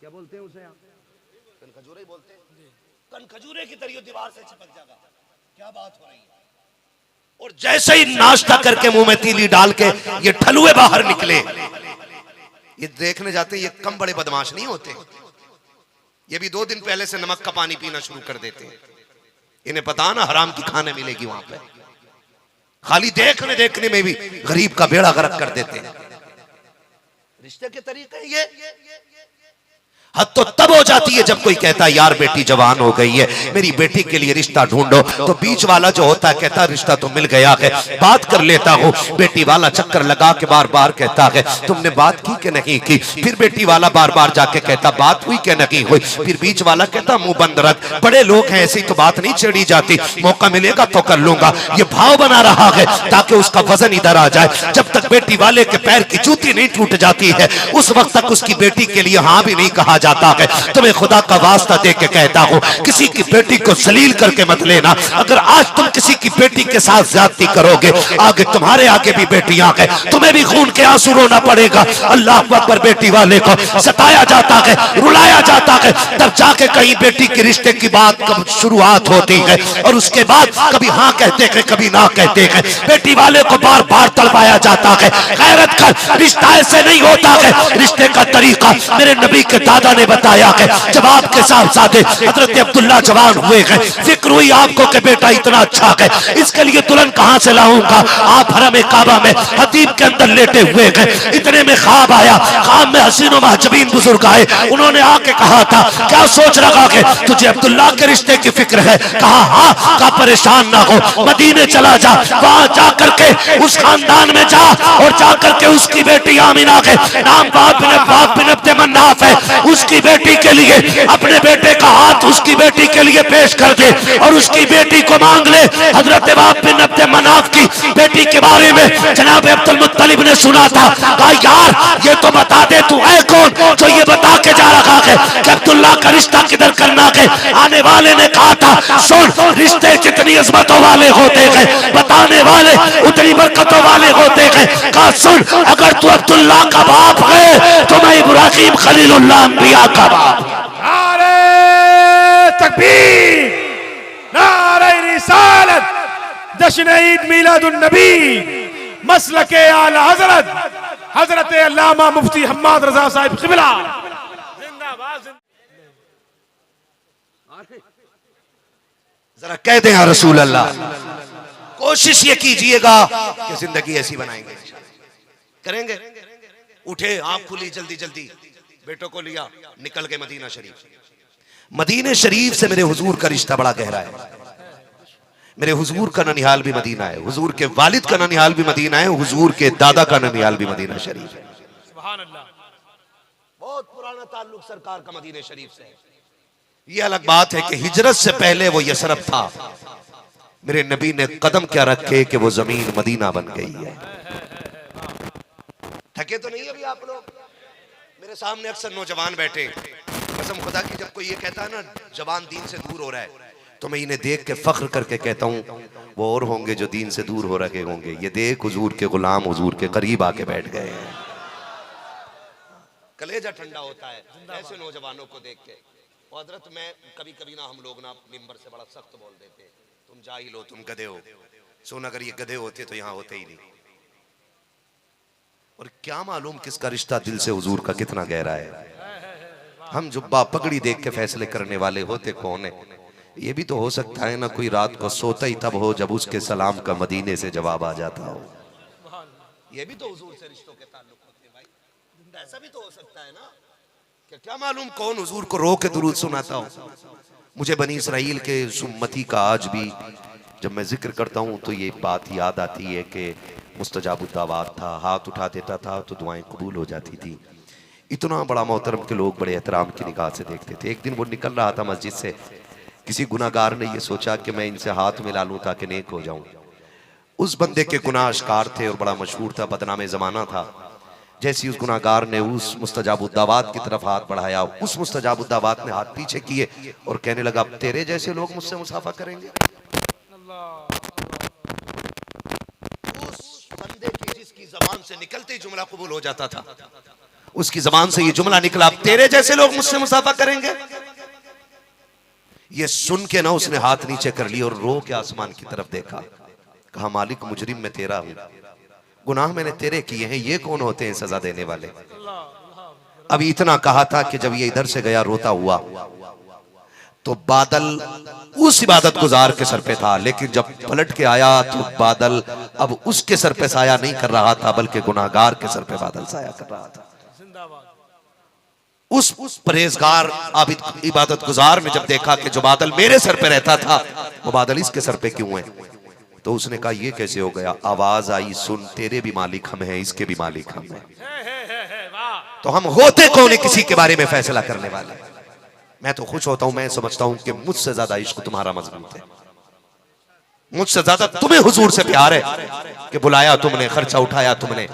क्या बोलते हैं उसे? कन खजूरा ही बोलते हैं। कन खजूरे की तरह दीवार से चिपक जाएगा, क्या बात हो रही है। और जैसे ही नाश्ता करके मुंह में तीली डाल के ये ठलुए बाहर निकले, ये देखने जाते, ये कम बड़े बदमाश नहीं होते। ये भी 2 दिन पहले से नमक का पानी पीना शुरू कर देते हैं। इन्हें पता ना हराम की खाने मिलेगी वहां पे, खाली देखने देखने में भी गरीब का बेड़ा गर्क कर देते हैं। रिश्ते के तरीके ये हद तो तब हो जाती है जब कोई कहता है यार बेटी जवान हो गई है, मेरी बेटी के लिए रिश्ता ढूंढो, तो बीच वाला जो होता है कहता है रिश्ता तो मिल गया है, बात कर लेता हूँ। बेटी वाला चक्कर लगा के बार बार कहता है तुमने बात की कि नहीं की, फिर बेटी वाला बार बार जाके कहता बात हुई कि नहीं हुई, फिर बीच वाला कहता मुंह बंद रख, बड़े लोग हैं ऐसी तो बात नहीं छेड़ी जाती, मौका मिलेगा तो कर लूंगा। ये भाव बना रहा है ताकि उसका वजन इधर आ जाए। जब तक बेटी वाले के पैर की जूती नहीं टूट जाती है उस वक्त तक उसकी बेटी के लिए हाँ भी नहीं कहा जाता है। तुम्हें खुदा का वास्ता दे के कहता हूं, किसी की बेटी को जलील करके मत लेना। अगर आज तुम किसी की बेटी के साथ ज्यादती करोगे, आगे तुम्हारे आगे भी बेटियां हैं, तुम्हें भी खून के आंसू रोना पड़ेगा। अल्लाह अकबर। बेटी वाले को सताया जाता है, रुलाया जाता है, तब जाके कहीं बेटी के रिश्ते की बात कब शुरुआत होती है, और उसके बाद कभी हाँ कहते हैं कभी ना कहते हैं। बेटी वाले को बार बार तड़पाया जाता है। गैरत कर, रिश्ता ऐसे नहीं होता है। रिश्ते का तरीका मेरे नबी के दादा ने बताया है। जब आपके साहबजादे हजरत अब्दुल्ला जवान हुए हैं, फिक्र हुई आपको कि बेटा इतना अच्छा है, इसके लिए दुल्हन कहां से लाऊंगा। आप हरम काबा में हतीब के अंदर लेटे हुए हैं, इतने में ख्वाब आया। ख्वाब में हसीनो महजबीन बुजुर्ग आए, उन्होंने आके कहा था क्या सोच रखा है, तुझे अब्दुल्ला के रिश्ते की फिक्र है? कहा हाँ। कहा परेशान ना हो, मदीने चला जा, वहां जाकर के उस खानदान में जा और जाकर के उसकी बेटी आमिना के नाम बाप बिन अब्द मन्नाफ है, उसकी बेटी के लिए अपने बेटे का हाथ उसकी बेटी के लिए पेश कर दे और उसकी बेटी को मांग ले। हजरत बाप बिन अब्द मनाफ की बेटी के बारे में जनाब अब्दुल मुत्तलिब ने सुना था। कहा यार ये तो बता दे तू है कौन जो ये बता के जा रहा है कि अब्दुल्ला का का रिश्ता किधर करना है। आने वाले ने कहा था सुन, रिश्ते जितनी अजमतों वाले होते हैं बताने वाले उतनी बरकतों वाले होते हैं। कहा सुन, अगर तू अब्दुल्ला का बाप है तो मैं इब्राहिम खलीलुल्लाह अंबिया का बाप। नारे तकबीर, नारे रिसालत, जश्न ईद मिलादुन नबी, मसलके आला हजरत हजरत अल्लामा मुफ्ती हम्माद रजा साहिब क़िबला जिंदाबाद। जरा कह दें या रसूल अल्लाह। कोशिश ये कीजिएगा कि जिंदगी ऐसी बनाएंगे, करेंगे। उठे, आंख खुली, जल्दी जल्दी बेटों को लिया, निकल गए मदीना शरीफ। मदीने शरीफ से मेरे हुजूर का रिश्ता बड़ा गहरा है। मेरे हुजूर का ननिहाल भी मदीना है, हुजूर के वालिद का ननिहाल भी मदीना है, हुजूर के दादा का ननिहाल भी मदीना शरीफ है। सुभान अल्लाह। बहुत पुराना ताल्लुक सरकार का मदीने शरीफ से है। ये अलग बात है कि हिजरत से पहले वो यसरब था। मेरे नबी ने कदम क्या रखे कि वो जमीन मदीना बन गई है। थके तो नहीं अभी आप लोग? मेरे सामने अक्सर नौजवान बैठे, कसम खुदा की जब कोई ये कहता है ना जवान दीन से दूर हो रहा है, तो मैं इन्हें देख के फख्र करके कहता हूँ वो और होंगे जो दीन से दूर हो रखे होंगे। ये देख हुजूर के गुलाम हुजूर के करीब आके बैठ गए हैं। कलेजा ठंडा होता है ऐसे नौजवानों को देख के। और हजरत मैं कभी कभी ना, हम लोग ना मिंबर से बड़ा सख्त बोल देते, तुम जाहिल हो, तुम गधे हो। सुन, अगर ये गधे होते तो यहाँ होते ही नहीं। और क्या मालूम किसका रिश्ता दिल से हुजूर का कितना गहरा है। हम जुब्बा पगड़ी देख के फैसले करने वाले होते कौन है? ये भी तो हो सकता है ना कोई रात को सोता ही तब हो जब उसके सलाम का मदीने से जवाब आ जाता हो। ये भी तो हुजूर से रिश्तों के ताल्लुक होते हैं भाई। ऐसा भी तो हो सकता है ना कि क्या मालूम कौन हुजूर को रो के दुरूद सुनाता हो। मुझे बनी इसराइल के उम्मती का आज भी जब मैं जिक्र करता हूँ तो ये बात याद आती है कि मुस्तजाबुद्दावात था, हाथ उठा देता था तो दुआएं कबूल हो जाती थी। इतना बड़ा मोहतरम के लोग बड़े एहतराम की निगाह से देखते थे। एक दिन वो निकल रहा था मस्जिद से, किसी गुनाहगार ने ये सोचा कि मैं इनसे हाथ मिला लूं ताकि नेक हो जाऊं। उस बंदे के गुनाह अश्कार थे और बड़ा मशहूर था, बदनाम ज़माना था। जैसे उस गुनाहगार ने उस मुस्तजाबुद्दावात की तरफ हाथ बढ़ाया, उस मुस्तजाबुद्दावात ने हाथ पीछे किए और कहने लगा तेरे जैसे लोग मुझसे मुसाफा करेंगे। उस बंदे की जिसकी ज़बान से निकलते ही जुमला कबूल हो जाता था, उसकी ज़बान से ये जुमला निकला तेरे जैसे लोग मुझसे मुसाफा करेंगे। ये सुन के ना उसने हाथ नीचे कर ली और रो के आसमान की तरफ देखा। कहा मालिक मुजरिम मैं तेरा हूं, गुनाह मैंने तेरे किए हैं, ये कौन होते हैं सजा देने वाले। अभी इतना कहा था कि जब ये इधर से गया रोता हुआ तो बादल उस इबादत गुजार के सर पे था, लेकिन जब पलट के आया तो बादल अब उसके सर पे साया नहीं कर रहा था बल्कि गुनाहगार के सर पे बादल साया कर रहा था। उस परहेजगार आबिद इबादत गुजार ने जब देखा कि जो बादल मेरे सर पे रहता था वो बादल इसके सर पे क्यों है, तो उसने कहा ये कैसे हो गया। आवाज आई सुन तेरे भी मालिक हम हैं, इसके भी मालिक हम हैं। तो हम होते कौन है किसी के बारे में फैसला करने वाले। मैं तो खुश होता हूं, मैं समझता हूं कि मुझसे ज्यादा इश्क तुम्हारा मजबूत है, मुझसे ज्यादा तुम्हें हुजूर से प्यार है कि बुलाया तुमने, खर्चा उठाया तुमने,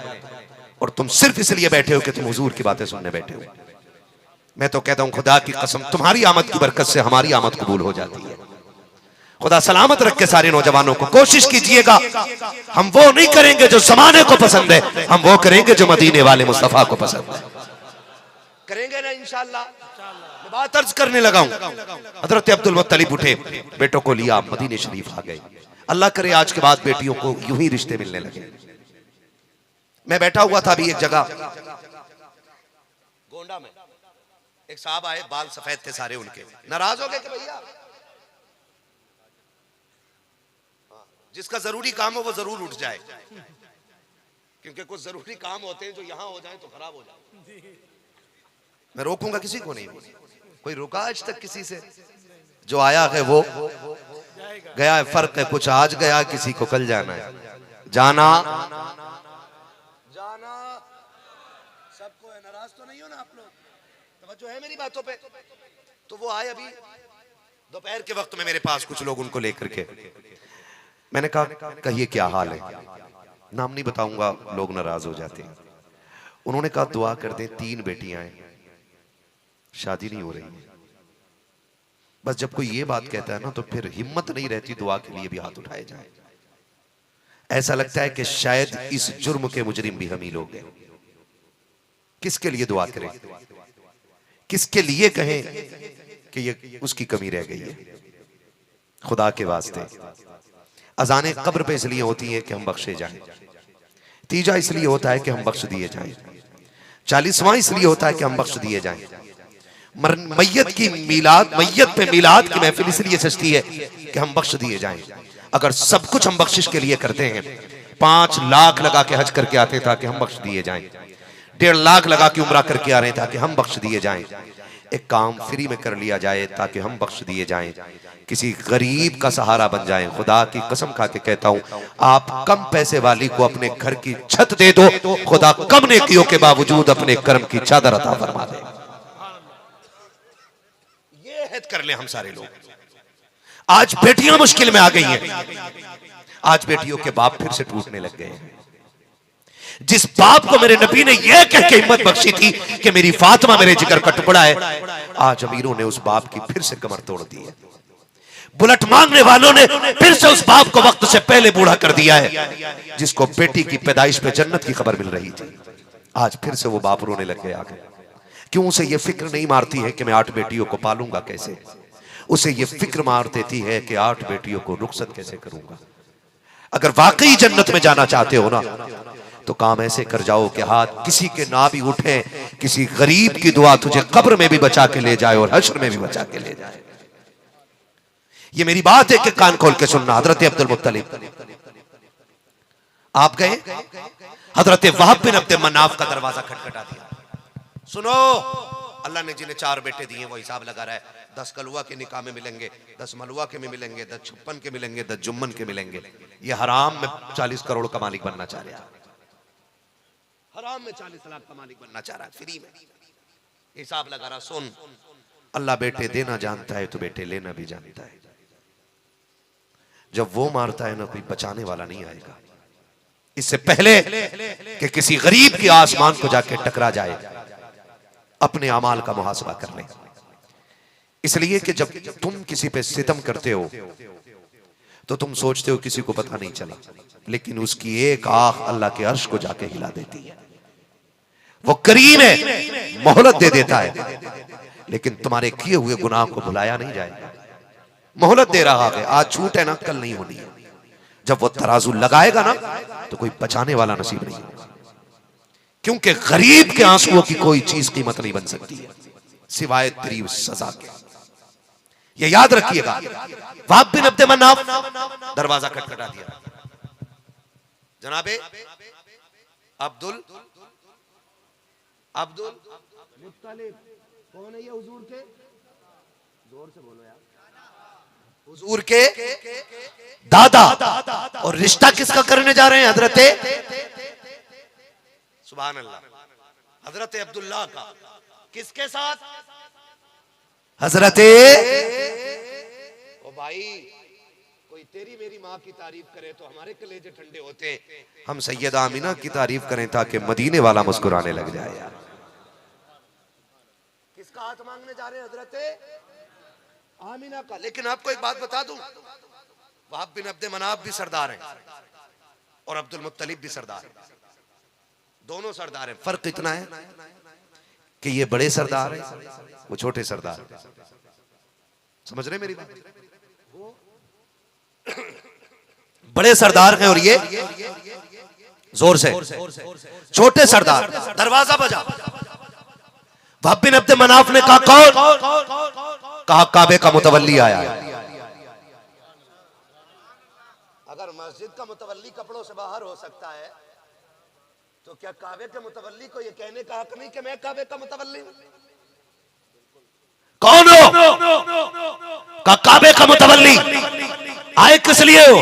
और तुम सिर्फ इसलिए बैठे हो कि तुम हुजूर की बातें सुनने बैठे हो। मैं तो कहता हूं खुदा की कसम तुम्हारी आमद की बरकत से हमारी आमद कबूल हो जाती है। खुदा सलामत रखे सारे नौजवानों को। कोशिश कीजिएगा हम वो नहीं करेंगे जो जमाने को पसंद है, हम वो करेंगे जो मदीने वाले मुस्तफा को पसंद है। करेंगे ना इंशाअल्लाह। मैं बात अर्ज करने लगा हूं। हजरत अब्दुल मुत्तलिब उठे, बेटों को लिया, मदीने शरीफ आ गए। अल्लाह करे आज के बाद बेटियों को यूं ही रिश्ते मिलने लगे। मैं बैठा हुआ था अभी एक जगह गोंडा में, एक साहब आए, बाल सफेद थे सारे उनके। नाराज हो गए कि भैया जिसका जरूरी काम हो वो जरूर उठ जाए, क्योंकि कुछ जरूरी काम होते हैं जो यहां हो जाए तो खराब हो जाए। मैं रोकूंगा किसी को नहीं, कोई रुका आज तक किसी से। जो आया है वो गया है, फर्क है कुछ आज गया किसी को कल जाना है। जाना जाना सबको है। नाराज तो नहीं हो ना आप लोग? तवज्जो है मेरी बातों पे? तो वो आए अभी दोपहर के वक्त में मेरे पास, कुछ लोग उनको लेकर के। मैंने कहा कहिए क्या हाल है। नाम नहीं बताऊंगा, लोग नाराज हो जाते हैं। उन्होंने कहा दुआ कर दें, 3 बेटियां हैं, शादी नहीं हो रही। बस जब कोई ये बात कहता है ना तो फिर हिम्मत नहीं रहती दुआ के लिए भी हाथ उठाए जाए। ऐसा लगता है कि शायद इस जुर्म के मुजरिम भी हम ही लोग हैं। किसके लिए दुआ करें, किसके लिए कहें कि ये उसकी कमी रह गई है। खुदा के वास्ते अजाने कब्र पे इसलिए होती है कि हम बख्शे जाएं, तीजा इसलिए होता है कि हम बख्श दिए जाएं, 40वां इसलिए होता है कि हम बख्श दिए जाएं, मैयत की मिलाद, मैयत पे मिलाद की महफिल इसलिए सजती है कि हम बख्श दिए जाएं। अगर सब कुछ हम बख्शिश के लिए करते हैं, 5 लाख लगा के हज करके आते ताकि हम बख्श दिए जाएं, 1.5 लाख लगा के उम्रा करके आ रहे हैं ताकि हम बख्श दिए जाएं, एक काम फ्री में कर लिया जाए ताकि हम बख्श दिए जाएं, किसी गरीब का सहारा बन जाएं। खुदा की कसम खा के कहता हूं, आप कम पैसे वाली को अपने घर की छत दे दो, खुदा कम नेकियों के बावजूद अपने कर्म की चादर अता फरमा दे। ये हित कर ले हम सारे लोग। आज बेटियां मुश्किल में आ गई हैं, आज बेटियों के बाप फिर से टूटने लग गए हैं। जिस बाप को मेरे नबी ने यह कह के हिम्मत बख्शी थी कि मेरी फातिमा मेरे जिगर का टुकड़ा है, आज अमीरों ने उस बाप की फिर से कमर तोड़ दी है। बुलेट मांगने वालों ने फिर से उस बाप को वक्त से पहले बूढ़ा कर दिया है। जिसको बेटी की पैदाइश पे जन्नत की खबर मिल रही थी, आज फिर से वो बाप रोने लग गए आगे। क्यों? उसे ये फिक्र नहीं मारती है कि मैं 8 बेटियों को पालूंगा कैसे, उसे ये फिक्र मार देती है कि 8 बेटियों को रुखसत कैसे करूंगा। अगर वाकई जन्नत में जाना चाहते हो ना, तो काम ऐसे कर जाओ कि हाथ किसी के ना भी उठे, किसी गरीब की दुआ तुझे कब्र में भी बचा के ले जाए और हश्र में भी बचा के ले जाए। ये मेरी बात है कि कान खोल के सुनना। हजरत अब्दुल मुत्तलिब आप गए, हजरत वहाब बिन अब्द मनाफ का दरवाजा खटखटा दिया। सुनो, अल्लाह ने जिन्हें 4 बेटे दिए वो हिसाब लगा रहा है, 10 कलुआ के निकाह में मिलेंगे, 10 मलुआ के में मिलेंगे, 10 छुप्पन के मिलेंगे, 10 जुम्मन के मिलेंगे। ये हराम में 40 करोड़ का मालिक बनना चाह रहा है, हराम में 40 लाख का मालिक बनना चाह रहा है, फ्री में हिसाब लगा रहा। सुन, अल्लाह बेटे देना जानता है तो बेटे लेना भी जानता है। जब वो मारता है ना, कोई बचाने वाला नहीं आएगा। इससे पहले कि किसी गरीब की आसमान को जाके टकरा जाए, अपने अमाल का मुहासबा कर ले। इसलिए कि जब तुम किसी पे सितम करते हो तो तुम सोचते हो किसी को पता नहीं चला, लेकिन उसकी एक आंख अल्लाह के अर्श को जाके हिला देती है। वो करीम है, मोहलत दे देता है, लेकिन तुम्हारे किए हुए गुनाह को भुलाया नहीं जाएगा। मोहलत दे रहा है, आज छूट है ना, कल नहीं होनी है। जब वो तराजू लगाएगा ना, तो कोई बचाने वाला नसीब नहीं होगा, क्योंकि गरीब के आंसुओं की कोई चीज कीमत नहीं बन सकती है सिवाय तेरी सजा के। ये याद रखिएगा। वहाब बिन अब्द मनाफ दरवाजा खटखटा दिया। जनाबे अब्दुल मुत्तलिब कौन है? ये हुजूर के, जोर से बोलो यार, हुजूर के दादा। और रिश्ता किसका करने जा रहे हैं? हजरते, सुभान अल्लाह, हजरत अब्दुल्लाह का। किसके साथ? हजरते। ओ भाई, कोई तेरी मेरी माँ की तारीफ करे तो हमारे कलेजे ठंडे होते हैं। हम सैयदा आमिना की तारीफ करें ताकि मदीने वाला मुस्कुराने लग जाए यार। किसका हाथ मांगने जा रहे हैं? हजरते आमिना का। लेकिन आपको एक बात बता दूं, वहाब बिन अब्द मनाफ भी सरदार हैं और अब्दुल मुत्तलिब भी सरदार हैं, दोनों सरदार हैं। फर्क इतना है कि ये बड़े सरदार हैं, वो छोटे सरदार हैं। समझ रहे मेरी बात? बड़े सरदार हैं और ये जोर से छोटे सरदार। दरवाजा बजा। वहाब बिन अब्द मनाफ ने कहा कौन? कहा काबे का मुतवल्ली आया है। अगर मस्जिद का मुतवल्ली कपड़ों से बाहर हो सकता है, तो क्या काबे के मुतवल्ली को यह कहने का हक नहीं कि मैं काबे का मुतवल्ली हूं? कौन हो? का काबे का मुतवल्ली। आए किस लिए हो?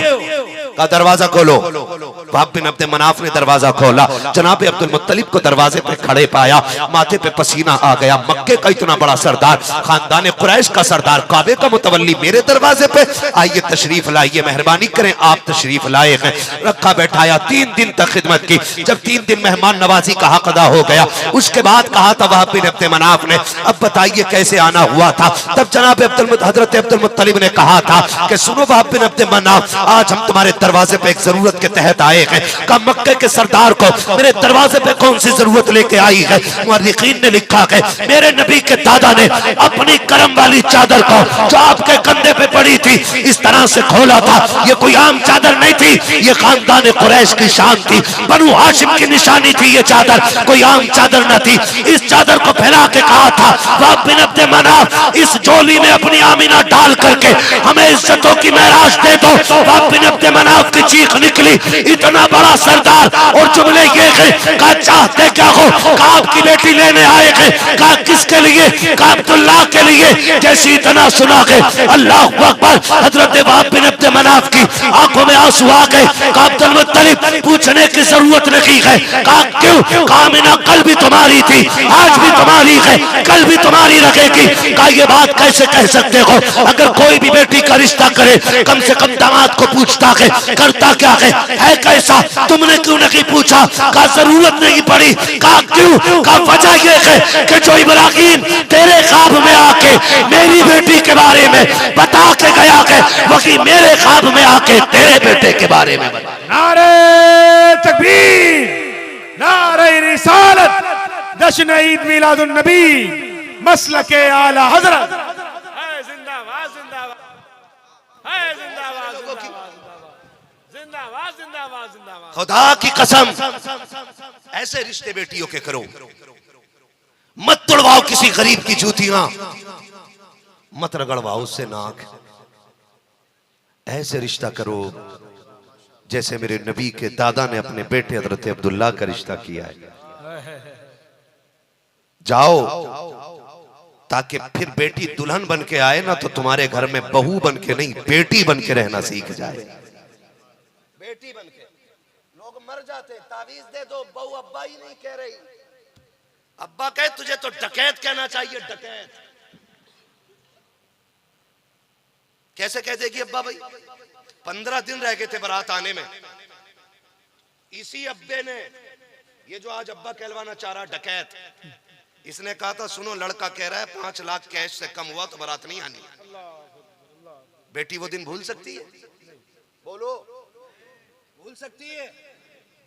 का दरवाजा खोलो। वहाब बिन अब्द मनाफ ने दरवाजा खोला, जनाब अब्दुल मुत्तलिब को दरवाजे पे खड़े पाया, माथे पे पसीना आ गया। मक्के का इतना बड़ा सरदार, खानदान कुरैश का सरदार, काबे का मुतवल्ली मेरे दरवाजे पे, आइए तशरीफ लाइए, मेहरबानी करें। आप तशरीफ लाए हैं, रखा बैठाया, 3 दिन तक खिदमत की। जब 3 दिन मेहमान नवाजी का हक अदा हो गया, उसके बाद कहा था वहाब बिन अब्द मनाफ ने, अब बताइए कैसे आना हुआ था। तब जनाब हजरत अब्दुल मुत्तलिब ने कहा था कि सुनो वहाब बिन अब्द मनाफ, आज हम तुम्हारे दरवाजे पे एक जरूरत के तहत आए हैं। का मक्के के सरदार को मेरे दरवाजे पे कौन सी जरूरत लेके आई है? मुअर्रिखीन ने लिखा है मेरे नबी के दादा ने अपनी करम वाली चादर को जो आपके कंधे पे पड़ी थी इस तरह से खोला था। ये कोई आम चादर नहीं थी, ये खानदान कुरैश की शान थी, बनु हाशिम की निशानी थी। ये चादर कोई आम चादर न थी। इस चादर को फैला के कहा था वहाब बिन अब्द मनाफ, इस झोली में अपनी आमीना डाल करके हमें इज्जतों की महराज दे दो। वहाब बिन अब्द मनाफ की चीख निकली, इतना बड़ा सरदार, और जुमले ये है कहा चाहते क्या हो? कहा आपकी बेटी लेने आए हैं। कहा किसके लिए? कहा अब्दुल्लाह के लिए। जैसे इतना सुना के अल्लाह अकबर, हजरत वहाब बिन अब्द मनाफ की आंखों में आंसू आ गए। कहा अब्दुल मुत्तलिब पूछने की जरूरत नहीं है। कहा क्यों? कहा आमीना कल भी तुम्हारी थी, आज भी तुम्हारी है, कल भी तुम्हारी रखेगी। कहा ये बात कैसे कह सकते हो? अगर कोई भी बेटी का रिश्ता करे कम से कम दामाद को पूछता है करता क्या है कैसा? तुमने क्यों नहीं पूछा? कहा जरूरत नहीं पड़ी। कहा क्यों? कहा वजह ये है कि जो इब्राहिम तेरे ख्वाब में आके मेरी बेटी के बारे में बता के गया है, वही मेरे ख्वाब में आके तेरे बेटे के बारे में बता। नारे तकबीर, नारे रिसालत, जश्न ईद मिलादुन नबी, मसलके आला हजरत। जिंदाबाद जिंदाबाद जिंदाबाद जिंदाबाद जिंदाबाद जिंदाबाद। खुदा की कसम ऐसे रिश्ते बेटियों के करो, मत तोड़वाओ किसी गरीब की जूतियां, मत रगड़वाओ उससे नाक। ऐसे रिश्ता करो जैसे मेरे नबी के दादा ने अपने बेटे हजरत अब्दुल्लाह का रिश्ता किया है। जाओ ताकि फिर बेटी दुल्हन बन के आए ना तो तुम्हारे घर में बहू बन के नहीं बेटी बन के रहना सीख जाए। बेटी बन के लोग मर जाते, तावीज दे दो, बहू अब्बा ही नहीं कह रही। अब्बा कहे तुझे तो डकैत कहना चाहिए, डकैत। कैसे कह देगी अब्बा भाई? 15 दिन रह गए थे बारात आने में, इसी अब्बे ने ये जो आज अब्बा कहलवाना चाह रहा डकैत, इसने कहा था सुनो लड़का कह रहा है 5 लाख कैश से कम हुआ तो बारात नहीं आनी। बेटी वो दिन भूल सकती है? बोलो भूल सकती है?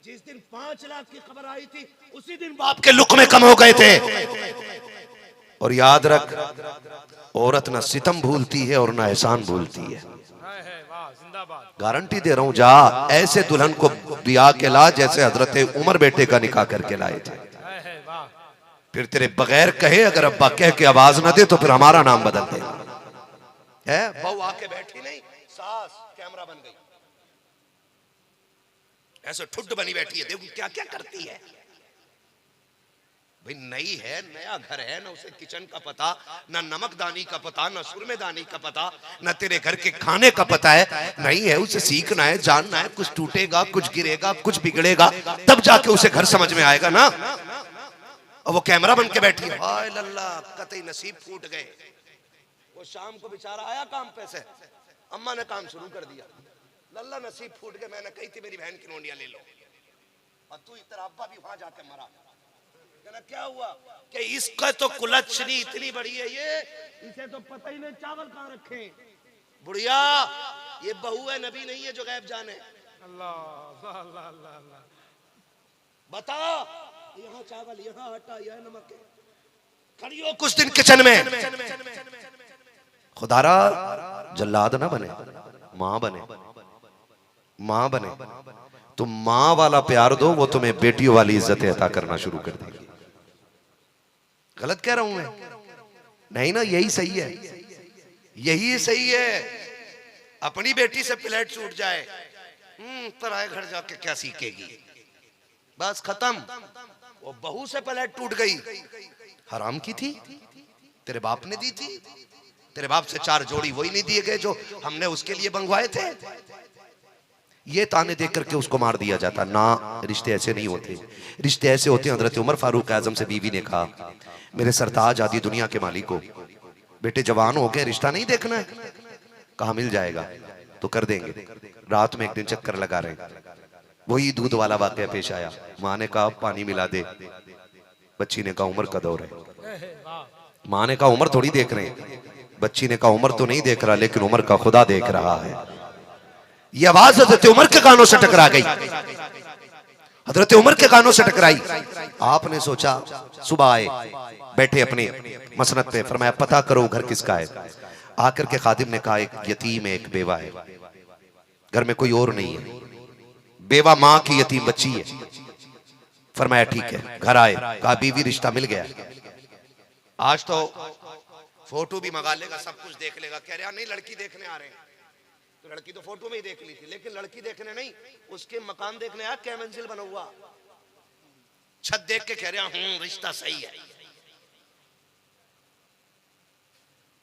जिस दिन 5 लाख की खबर आई थी उसी दिन बाप के लुक में कम हो गए थे। और याद रख, औरत ना सितम भूलती है और ना एहसान भूलती है। गारंटी दे रहा हूं, जा ऐसे दुल्हन को ब्याह के ला जैसे हजरत उमर बेटे का निकाह करके लाए थे। फिर तेरे बगैर कहे अगर अब्बा कह के आवाज ना दे तो फिर हमारा नाम बदल दे। है बहू आके बैठी नहीं, सास कैमरा बन गई, ऐसे ठुड्ड बनी बैठी है, देखो क्या क्या करती है। भाई नई है, नया घर है, ना उसे किचन का पता, ना नमकदानी का पता, ना सुरमेदानी का पता, ना तेरे घर के खाने का पता है। नहीं है, उसे सीखना है, जानना है, कुछ टूटेगा, कुछ गिरेगा, कुछ बिगड़ेगा, तब जाके उसे घर समझ में आएगा ना। और वो कैमरा बन के बैठी है, हाय लल्ला कतई नसीब फूट गए। वो शाम को बेचारा आया काम पे से, अम्मा ने काम शुरू कर दिया, लल्ला नसीब फूट गए। मैंने कही थी मेरी बहन की नोंडियां ले लो, और तू तेरा अब्बा भी वहां जाके मरा। क्या हुआ कि इसका तो कुलच्छनी इतनी बड़ी है, ये इसे तो पता ही नहीं चावल कहां रखे। बुढ़िया ये बहू है, नबी नहीं है जो गैब जाने। अल्लाह अल्लाह अल्लाह, बता यहाँ चावल, यहाँ आटा, यहाँ नमक, खड़ी हो कुछ दिन किचन में। खुदारा जल्लाद ना बने, मां बने, मां बने। तुम मां वाला प्यार दो, वो तुम्हें बेटियों वाली इज्जतें अता करना शुरू कर देगी। गलत कह रहा हूं मैं? नहीं ना, यही सही है, यही सही है। अपनी बेटी से प्लेट छूट जाए, पराए घर जाके क्या सीखेगी? बस खत्म। वो बहू से प्लेट टूट गई, हराम की थी, तेरे बाप ने दी थी। तेरे बाप से 4 जोड़ी वही नहीं दिए गए जो हमने उसके लिए मंगवाए थे। ये ताने देख करके उसको मार दिया जाता ना। रिश्ते ऐसे नहीं होते, रिश्ते ऐसे होते हैं। हजरत उमर फारूक आजम से बीवी ने कहा, मेरे सरताज आदि दुनिया के मालिक को, बेटे जवान हो गए, रिश्ता नहीं देखना है? कहा मिल जाएगा तो कर देंगे। रात में एक दिन चक्कर लगा रहे, वही दूध वाला वाकया पेश आया। माँ ने कहा पानी मिला दे, बच्ची ने कहा उम्र का दौर है। माँ ने कहा उम्र थोड़ी देख रहे हैं, बच्ची ने कहा उम्र तो नहीं देख रहा, लेकिन उम्र का खुदा देख रहा है। ये आवाज हजरत उमर के कानों से टकरा गई, हजरत उमर के कानों से टकराई। आपने सोचा, सुबह आए, बैठे अपने मसनद पे, फरमाया पता करो घर किसका है। आकर के खादिम ने कहा एक यतीम है, एक बेवा है, घर में कोई और नहीं है, बेवा माँ की, यतीम बच्ची है। फरमाया ठीक है। घर आए, कहा बीवी रिश्ता मिल गया। आज तो फोटो भी मंगा लेगा, सब कुछ देख लेगा। कह रहा नहीं लड़की देखने आ रहे हैं, तो लड़की तो फोटो में ही देख ली थी, लेकिन लड़की देखने नहीं, उसके मकान देखने आया, क्या मंजिल बना हुआ, छत देख के कह रहा रिश्ता सही है।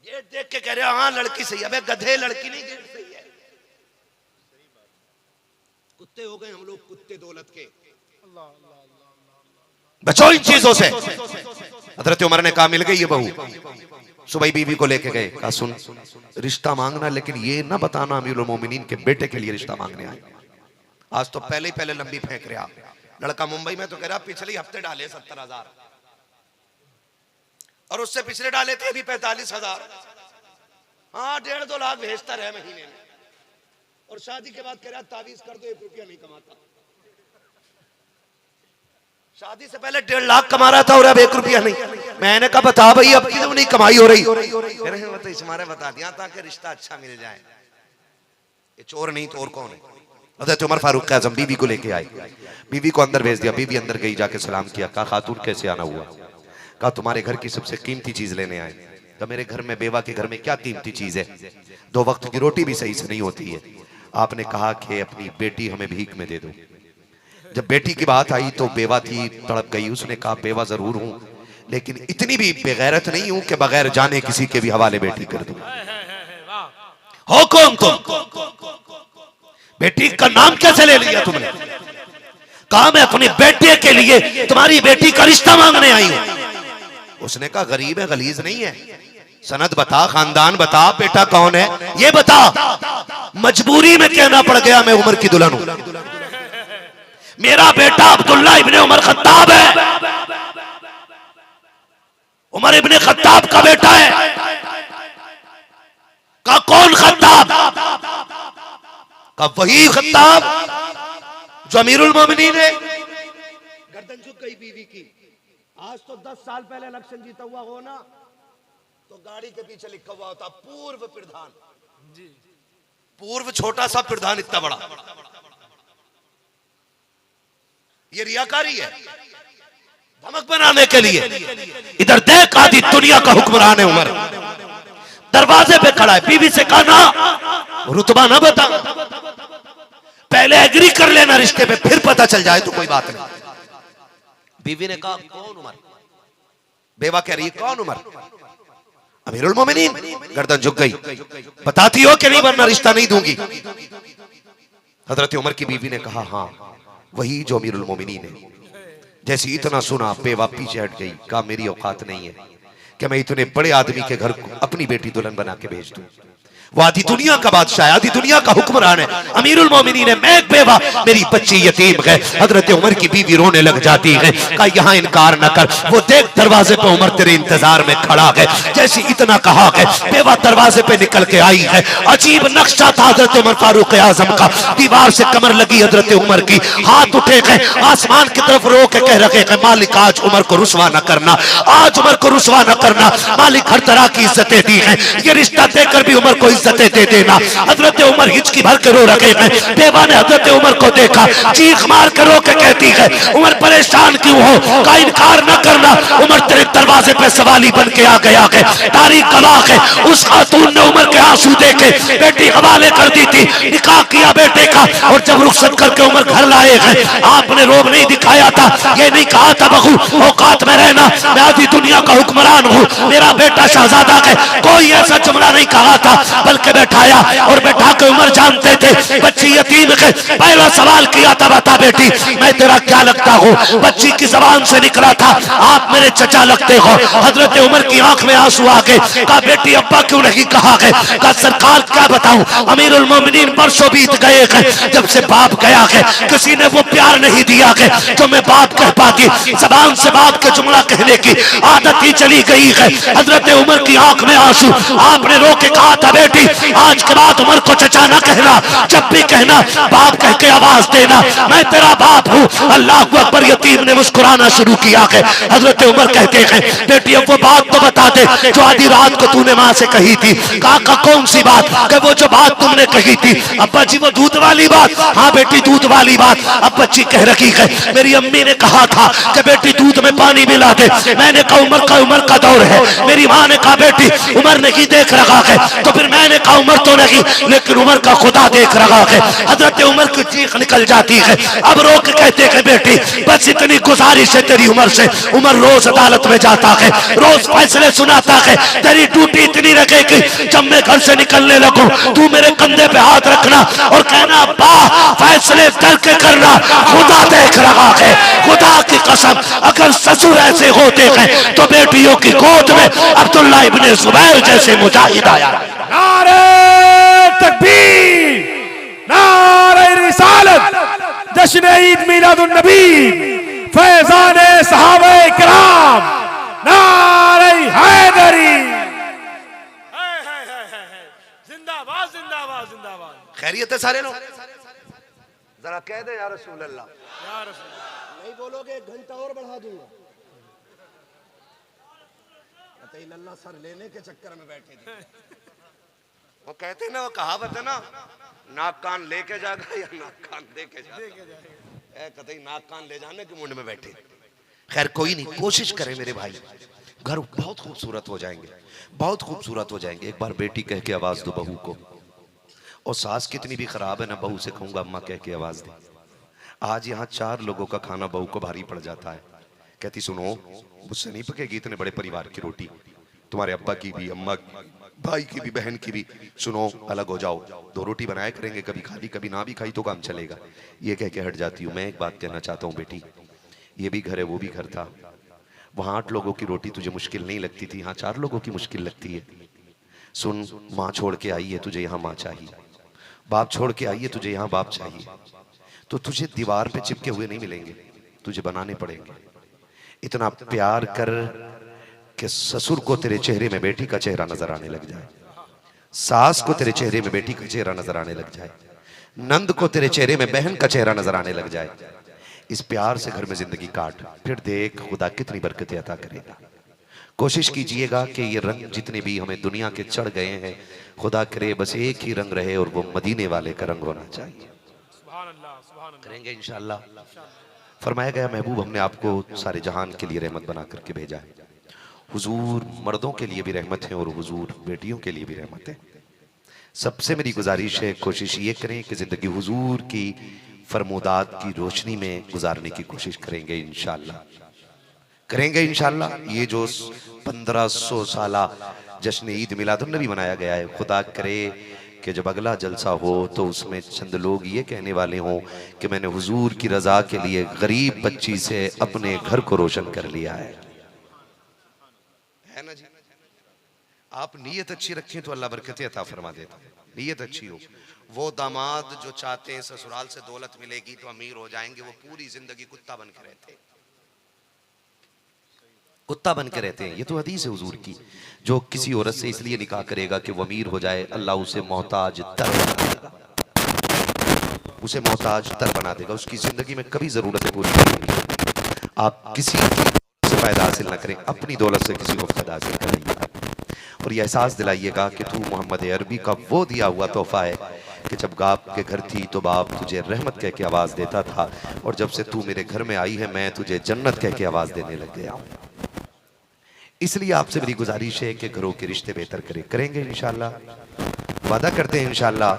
ये देख के कह रहा हाँ लड़की सही है। अबे गधे, लड़की नहीं सही है। कुत्ते हो गए हम लोग, कुत्ते दौलत के। बचो इन चीजों से। हजरत उमर ने कहा मिल गई ये बहू। सुबह बीवी को लेके गए, कहा सुन रिश्ता मांगना, लेकिन ये ना बताना अमीरुल मोमिनीन के बेटे के लिए रिश्ता मांगने आए। आज तो पहले ही पहले लंबी फेंक रहा लड़का। मुंबई में तो कह रहा पिछले हफ्ते डाले 70,000 और उससे पिछले डाले थे अभी 45,000। हाँ 1.5-2 लाख भेजता रहे महीने में। और शादी के बाद कह रहा तावीज कर दो, 1 रुपया नहीं कमाता। शादी से पहले 1.5 लाख कमा रहा था और अब 1 रुपया नहीं। मैंने कहा बता भाई अब क्यों नहीं कमाई हो रही? तो इसमारे बता दिया ताकि रिश्ता अच्छा मिल जाए। ये चोर नहीं तो और कौन है? हज़रत उमर फारूक आज़म बीवी को लेके आए, बीवी को अंदर भेज दिया। बीवी अंदर गई, जाके सलाम किया। कहा खातून कैसे आना हुआ? कहा तुम्हारे घर की सबसे कीमती चीज लेने आए। कहा मेरे घर में, बेवा के घर में क्या कीमती चीज है? 2 वक्त की रोटी भी सही से नहीं होती है। आपने कहा कि अपनी बेटी हमें भीख में दे दो। जब बेटी की बात आई तो बेवा थी, तड़प गई। उसने कहा बेवा जरूर हूं, लेकिन इतनी भी बेगैरत नहीं हूं कि बगैर जाने किसी के भी हवाले बेटी कर दूं। हो कौन तुम? बेटी का नाम कैसे ले लिया तुमने? कहा मैं अपनी बेटे के लिए तुम्हारी बेटी का रिश्ता मांगने आई हूं। उसने कहा गरीब है, गलीज नहीं है, सनद बता, खानदान बता, बेटा कौन है ये बता। मजबूरी में कहना पड़ गया मैं उमर की दुल्हन हूं, मेरा बेटा अब्दुल्ला इब्ने उमर खत्ताब है, उमर इब्ने खत्ताब का बेटा है। का कौन खत्ताब? का वही खत्ताब जो अमीरुल मोमिनीन है। गर्दन झुक गई बीवी की। आज तो 10 साल पहले इलेक्शन जीता हुआ हो ना, तो गाड़ी के पीछे लिखा हुआ होता पूर्व प्रधान। पूर्व छोटा सा, प्रधान इतना बड़ा। ये रियाकारी है, धमक बनाने के लिए। इधर देख आदि दुनिया का हुक्मरान है उमर, दरवाजे पे खड़ा है। बीवी से कहा ना रुतबा ना बता, पहले एग्री कर लेना रिश्ते पे, फिर पता चल जाए तो कोई बात नहीं। बीवी ने कहा कौन उमर? बेवा कह रही है कौन उमर? अमीरुल मोमिनीन। गर्दन झुक गई। बताती हो कि नहीं वरना रिश्ता नहीं दूंगी। हजरत उमर की बीवी ने कहा हाँ वही जो अमीरुल मोमिनीन है। जैसे इतना सुना बेवा पीछे हट गई। कहा मेरी औकात नहीं है कि मैं इतने बड़े आदमी के घर अपनी बेटी दुल्हन बना के भेज दूं। वो आधी दुनिया का बादशाह है, आधी दुनिया का हुक्मरान है, अमीरुल मोमिनीन है, मैं एक बेवा, मेरी बच्ची यतीम है। हजरत उमर की बीवी रोने लग जाती है। कहा यहाँ इनकार न कर, वो देख दरवाजे पे उमर तेरे इंतजार में खड़ा है। जैसे इतना कहा है बेवा दरवाजे पे निकल के आई है। अजीब नक्शा था हजरत उमर फारूक आजम का। दीवार से कमर लगी हजरत उमर की, हाथ उठे गए आसमान की तरफ रो के कह रखे हैं मालिक आज उमर को रुसवा न करना, आज उमर को रुसवा न करना। मालिक हर तरह की इज्जतें दी हैं, ये रिश्ता देकर भी उमर को इज्जतें दे देना। हजरत उमर हिचकी भर के रो रखे हैं। बेवा ने हजरत उमर को देखा, चीख मार के रो के कहती है उमर परेशान क्यों हो? का इनकार न करना, उमर तेरे दरवाजे पे सवाली बन के आ गया है। तारीख गवाह है उस खातून ने उमर के आंसू देखे बेटी हवाले कर दी थी, निकाह किया बेटे का, और जब रुखसत करके उमर घर लाए हैं आपने रोब नहीं दिखाया था, ये नहीं कहा था बहू औकात में रहना, मैं आधी दुनिया का हुक्मरान हूँ, मेरा बेटा शहजादा है, कोई ऐसा जुमला नहीं कहा था, बल्कि बैठाया और बैठा के उमर जानते थे बच्ची यतीम के पहला सवाल किया था, बता बेटी मैं तेरा क्या लगता हूँ। बच्ची की जबान से निकला था, आप मेरे चचा लगते हो। हजरत उमर की आंख में आंसू आ गए। कहा बेटी अब्बा क्यों नहीं कहा गए। कहा सरकार क्या बताऊं, अमीरुल मोमिनीन बरसों बीत गए हैं जब से बाप गया है, किसी ने वो प्यार नहीं दिया है जो मैं बाप कह पाती। जबान से बाप के जुमला कहने की आदत ही चली गई है। हजरत उमर की आंख में आंसू। आपने रो के कहा था बेटी आज के बाद उमर को चचा ना कहना, जब भी कहना बाप कह के आवाज देना, मैं तेरा बाप हूँ। अल्लाह अकबर। यतीम ने मुस्कुराना शुरू किया है। हजरत उमर कहते हैं बेटी अब वो बात तो बता दे जो आधी रात को तूने माँ से कही थी। काका कौन सी बात। कि वो जो बात तुमने कही थी। अब्बा जी वो दूध वाली बात। हाँ बेटी दूध वाली बात। अब बच्ची कह रही है मेरी अम्मी ने कहा था कि बेटी दूध में पानी मिला दे। मैंने कहा उमर का दौर है। मेरी माँ ने कहा बेटी उमर नहीं देख रहा है। तो फिर मैंने कहा उमर तो नहीं लेकिन उमर का खुदा देख रहा है। हजरत उमर की चीख निकल जाती है। अब रो के कहते हैं बेटी बस इतनी गुजारिश है तेरी उमर से। उमर रोज अदालत में जाता है, रोज फैसले सुनाता है। तेरी ड्यूटी इतनी रखेगी जब मैं घर से निकलने लगूं तू मेरे कंधे पे हाथ रखना और कहना अब्बा फैसले करके करना, खुदा देख रहा है। खुदा की कसम अगर ससुर ऐसे होते हैं तो बेटियों की गोद में अब्दुल्ला इब्ने जुबैर जैसे मुजाहिद आया। नारे तकबीर, नारे रिसालत, जश्न ईद मिलादुन नबी, फैजाने सहाबे किराम, नारे हैदरी। जिंदाबाद जिंदाबाद जिंदाबाद। खैरियत है सारे लोग, जरा कह दे या रसूल अल्लाह। नहीं बोलोगे 1 घंटा और बढ़ा दूंगा। अल्लाह सर लेने के चक्कर में बैठे थे। वो कहते ना, वो कहावत है ना, नाक कान लेके जाएगा या नाक कान देके जाएगा। कतई नाक कान ले जाने के मुंड में बैठे। खैर कोई नहीं, कोशिश करें मेरे भाई, घर बहुत खूबसूरत हो जाएंगे, बहुत खूबसूरत हो जाएंगे। एक बार बेटी कह के आवाज दो बहू को। और सास कितनी भी खराब है ना, बहू से कहूंगा अम्मा कह के आवाज दे। आज यहाँ 4 लोगों का खाना बहू को भारी पड़ जाता है। कहती सुनो मुझसे नहीं पकेगी इतने बड़े परिवार की रोटी, तुम्हारे अब्बा की भी, अम्मा भाई की भी, बहन की भी। सुनो अलग हो जाओ, 2 रोटी बनाया करेंगे, कभी खाली कभी ना भी खाई तो काम चलेगा। ये कह के हट जाती हूँ। मैं एक बात कहना चाहता हूँ बेटी, ये भी घर है वो भी घर था। वहाँ 8 लोगों की रोटी तुझे मुश्किल नहीं लगती थी, यहाँ 4 लोगों की मुश्किल लगती है। सुन, माँ छोड़ के आई है तुझे यहाँ माँ चाहिए, बाप छोड़ के आई है तुझे यहाँ बाप चाहिए। तो तुझे दीवार पे चिपके हुए नहीं मिलेंगे, तुझे बनाने पड़ेंगे। इतना प्यार कर कि ससुर को तेरे चेहरे में बेटी का चेहरा नजर आने लग जाए, सास को तेरे चेहरे में बेटी का चेहरा नजर आने लग जाए, नंद को तेरे चेहरे में बहन का चेहरा नजर आने लग जाए। इस प्यार से घर में जिंदगी काट, फिर देख खुदा कितनी बरकतें अता करेगा। कोशिश कीजिएगा कि ये रंग जितने भी हमें दुनिया के चढ़ गए हैं, खुदा करे बस एक ही रंग रहे और वो मदीने वाले का रंग होना चाहिए। करेंगे इंशाअल्लाह। फरमाया गया महबूब हमने आपको सारे जहान के लिए रहमत बना करके भेजा है। हुजूर मर्दों के लिए भी रहमत है और हुजूर बेटियों के लिए भी रहमत है। सबसे मेरी गुजारिश है, कोशिश ये करें कि जिंदगी हुजूर की फरमोदात की रोशनी में गुजारने की कोशिश करेंगे इंशाअल्लाह, करेंगे इंशाअल्लाह। ये जो 1500 साला जश्न ईद मिलादुन नबी मनाया गया है, खुदा करे कि जब अगला जलसा हो तो उसमें चंद लोग ये कहने वाले हों कि मैंने हुजूर की रजा के लिए गरीब बच्ची से अपने घर को रोशन कर लिया है ना जी। आप नीयत अच्छी रखें तो अल्लाह बरकतें अता फरमा देता है। नीयत अच्छी हो। वो दामाद जो चाहते हैं ससुराल से दौलत मिलेगी तो अमीर हो जाएंगे, वो पूरी जिंदगी कुत्ता बन के रहते हैं, कुत्ता बन के रहते हैं। ये तो हदीस है हुजूर की, जो किसी औरत से इसलिए निकाह करेगा कि वो अमीर हो जाए, अल्लाह उसे मोहताज तर बना देगा, उसे मोहताज तर बना देगा। उसकी जिंदगी में कभी जरूरतें पूरी नहीं होंगी। आप किसी से फायदा हासिल न करें, अपनी दौलत से किसी को फायदा हासिल कराइएगा और ये एहसास दिलाइएगा कि तू मोहम्मद अरबी का वो दिया हुआ तोहफा है कि जब बाप के घर थी तो बाप तुझे रहमत कह के आवाज देता था और जब से तू मेरे घर में आई है मैं तुझे जन्नत कह के आवाज देने लग गया। इसलिए आपसे मेरी गुजारिश है कि घरों के रिश्ते बेहतर करेंगे इंशाल्लाह, वादा करते हैं इंशाल्लाह।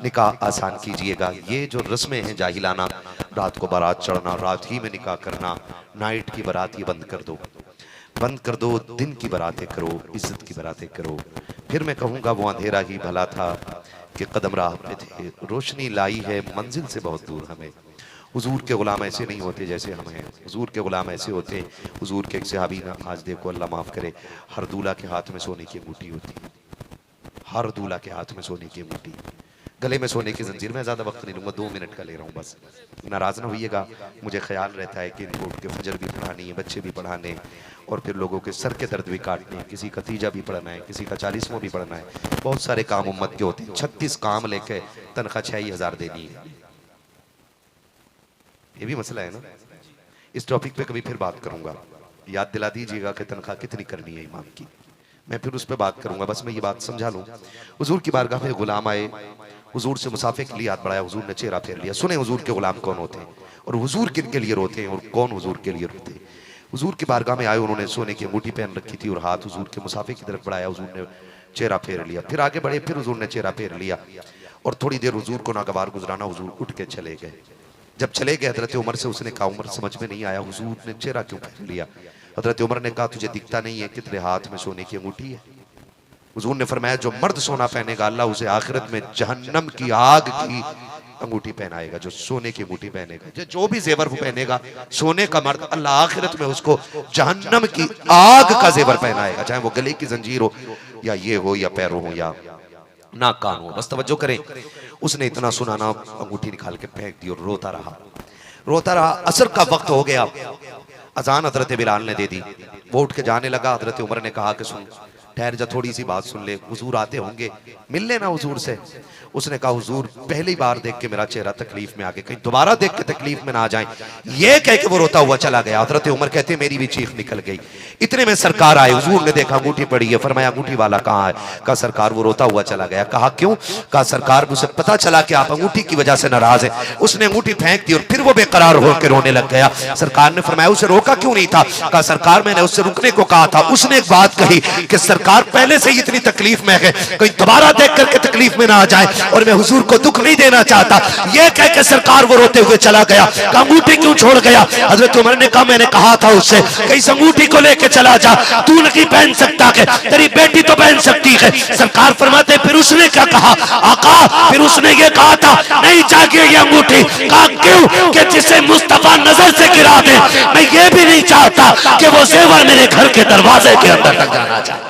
निकाह आसान कीजिएगा। ये जो रस्में हैं जाहिलाना, रात को बारात चढ़ना, रात ही में निकाह करना, नाइट की बारात ये बंद कर दो, बंद कर दो। दिन की बारातें करो, इज्जत की बारातें करो। फिर मैं कहूँगा वो अंधेरा ही भला था कि कदम राह पे थे, रोशनी लाई है मंजिल से बहुत दूर हमें। हुजूर के गुलाम ऐसे नहीं होते जैसे हम हैं, हुजूर के गुलाम ऐसे होते हैं। हुजूर के एक सहाबी ना, आज देखो अल्लाह माफ़ करे, हर दूल्हा के हाथ में सोने की अंगूठी होती है, हर दूल्हा के हाथ में सोने की अंगूठी, गले में सोने की जंजीर। मैं ज़्यादा वक्त नहीं लूँगा, 2 मिनट का ले रहा हूँ बस, नाराज़ ना होइएगा। मुझे ख्याल रहता है कि इनको उठ के फजर भी पढ़ानी है, बच्चे भी पढ़ाने, और फिर लोगों के सर के दर्द भी काटने हैं, किसी का तीजा भी पढ़ना है, किसी का 40वां भी पढ़ना है, बहुत सारे काम उम्मत के होते हैं। 36 काम लेके तनख्वाह 6,000 देनी है, ये भी मसला है ना। इस टॉपिक पे कभी फिर बात करूंगा, याद दिला दीजिएगा कि तनख्वाह कितनी करनी है इमाम की, मैं फिर उस पर बात करूंगा। बस मैं ये बात समझा लूँ। हुजूर की बारगाह में गुलाम आए, हुजूर से मुसाफे के लिए हाथ बढ़ाया, हुजूर ने चेहरा फेर लिया। सुने हुजूर के गुलाम कौन होते हैं और हुजूर किन के लिए रोते हैं और कौन हुजूर के लिए रोते हैं। हुजूर की बारगाह में आए, उन्होंने सोने की अंगूठी पहन रखी थी और हाथ हुजूर के मुसाफे की तरफ बढ़ाया, हुजूर ने चेहरा फेर लिया। फिर आगे बढ़े, फिर हुजूर ने चेहरा फेर लिया और थोड़ी देर हुजूर को नागवार गुजराना, हुजूर उठ के चले गए। जब चले गए हजरत उमर से उसने कहा, उमर समझ में नहीं आया हुजूर ने चेहरा क्यों फेर लिया। हजरत उमर ने कहा, तुझे दिखता नहीं है कि तेरे हाथ में सोने की अंगूठी है। हुजूर ने फरमाया, जो मर्द सोना पहनेगा अल्लाह उसे आखिरत में जहन्नम की आग की अंगूठी पहनाएगा। जो सोने की अंगूठी पहनेगा, जो भी जेवर वो पहनेगा सोने का मर्द, अल्लाह आखिरत में उसको जहन्नम की आग का जेवर पहनाएगा, चाहे वो गले की जंजीर हो या ये हो या पैरों हो या ना कान हो। बस तवज्जो करें। उसने इतना सुना ना, अंगूठी निकाल के फेंक दी और रोता रहा, रोता रहा। असर का वक्त हो गया, अजान हजरत बिलाल ने दे दी, वो उठ के जाने लगा। हजरत उमर ने कहा कि सुन, ठहर जा, थोड़ी सी बात सुन ले, हुजूर आते होंगे, मिल लेना हुजूर से। उसने कहा, हुजूर पहली बार देख के मेरा चेहरा तकलीफ में आ गया, कहीं दोबारा देख के तकलीफ में ना आ जाए। ये कह के वो रोता हुआ चला गया। हजरत उमर कहते मेरी भी चीख निकल गई। इतने में सरकार आए, हुजूर ने देखा अंगूठी पड़ी है, फरमाया अंगूठी वाला कहाँ है। कहा सरकार वो रोता हुआ चला गया। कहा क्यों। कहा सरकार मुझे पता चला कि आप अंगूठी की वजह से नाराज है। उसने अंगूठी फेंक दी और फिर वो बेकरार होकर रोने लग गया। सरकार ने फरमाया उसे रोका क्यों नहीं था। कहा सरकार मैंने उससे रुकने को कहा था, उसने एक बात कही कि सरकार पहले से ही इतनी तकलीफ में है, कहीं दोबारा देख करके तकलीफ में ना आ जाए और मैं हुजूर को दुख नहीं देना चाहता। ये कह के सरकार वो रोते हुए चला गया। अंगूठी क्यों छोड़ गया। हजरत उमर ने कहा मैंने कहा था उससे कि इस अंगूठी को लेके चला जा, तू नहीं पहन सकता है, तेरी बेटी तो पहन सकती है। सरकार फरमाते फिर उसने क्या कहा। आका फिर उसने ये कहा था नहीं चाहिए ये अंगूठी। कहा क्यों। कि जिसे मुस्तफा नजर से गिरा दे, मैं ये भी नहीं चाहता कि वो जेवर मेरे घर के दरवाजे के अंदर तक जाना चाहे।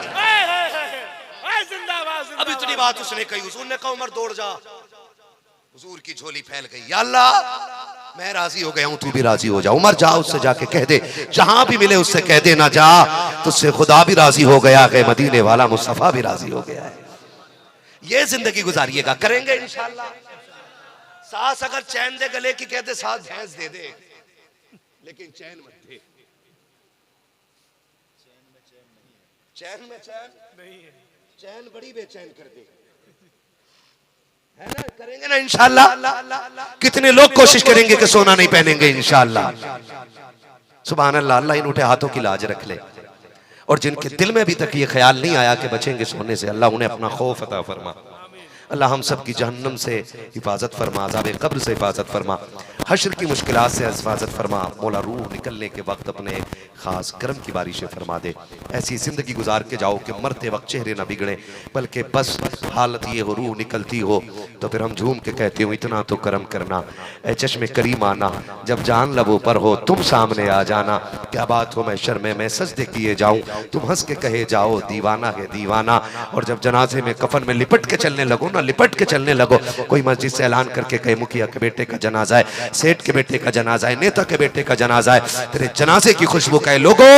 अब इतनी बात उसने कही, हुजूर ने कहा उमर दौड़ जा। हुजूर की झोली फैल गई, या अल्लाह मैं राजी हो गया हूं, तू भी राजी हो जा। उमर जा उससे जाके कह दे, जहां भी मिले उससे कह दे ना जा, तुझसे खुदा भी राजी हो गया है, मदीने वाला मुस्तफा भी राजी हो गया है। ये जिंदगी गुजारिएगा, करेंगे इंशाल्लाह। सास अगर चैन दे गले की कहते साथ भैंस दे दे, लेकिन चैन मत दे। चैन में चैन नहीं है, चैन बड़ी बेचैन कर दे, है ना। करेंगे ना इंशाल्लाह। कितने लोग कोशिश करेंगे कि सोना नहीं पहनेंगे इंशाल्लाह। सुभान अल्लाह। अल्लाह इन उठे हाथों की लाज रख ले, और जिनके दिल में अभी तक ये ख्याल नहीं आया कि बचेंगे सोने से, अल्लाह उन्हें अपना खौफ अता फरमा। अल्लाह हम सब की जहन्नम से हिफाजत फरमा, अज़ाब कब्र से हिफाजत फरमा, हश्र की मुश्किलात से हिफाजत फरमा। मौला रूह निकलने के वक्त अपने खास करम की बारिशें फरमा दे। ऐसी ज़िंदगी गुजार के जाओ कि मरते वक्त चेहरे ना बिगड़े, बल्कि बस हालत ये हो रूह निकलती हो तो फिर हम झूम के कहते हो इतना तो करम करना, ए चश्मे करीम आना, जब जान लबों पर हो तुम सामने आ जाना। क्या बात हो महशर में मैं सजदे किए जाऊं, तुम हंस के कहे जाओ दीवाना है दीवाना। और जब जनाजे में कफन में लिपट के चलने लगो ना, लिपट के चलने लगो, कोई मस्जिद से ऐलान करके कहे मुखिया के बेटे का जनाजा है, सेठ के बेटे का जनाजा है, नेता के बेटे का जनाजा है, तेरे जनाजे की खुशबू कहे लोगो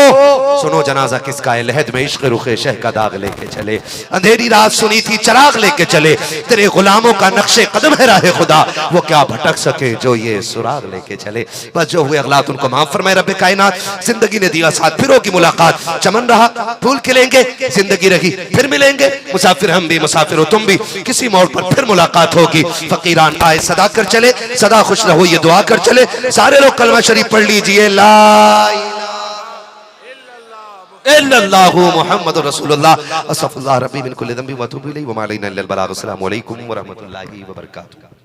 सुनो जनाजा किसका है। लहद में इश्क रुखे शह का दाग लेके चले, अंधेरी रात सुनी थी चराग लेके चले, तेरे गुलामों का नक्शे कदम है राहे खुदा, वो क्या भटक सके जो ये सुराग लेके चले। बस जो हुए अगलात उनको माफ फरमाए रब्बे कायनात। जिंदगी ने दिया साथ फिरों की मुलाकात, चमन रहा फूल खिलेंगे, जिंदगी रही फिर मिलेंगे, मुसाफिर हम भी मुसाफिर हो तुम भी, किसी मोड़ पर फिर मुलाकात होगी। फकीरान आए सदा कर चले, सदा खुश रहो ये दुआ कर चले। सारे लोग कलमा शरीफ पढ़ लीजिए, ला इल्लल्लाहु मुहम्मदुर रसूलुल्लाह, अस्तगफिरुल्लाह रब्बी मिन कुल्लि ज़ंबि व अतूबु इलैहि व मा अलैना इल्लल बलाग। अस्सलामु अलैकुम व रहमतुल्लाहि व बरकातुहू।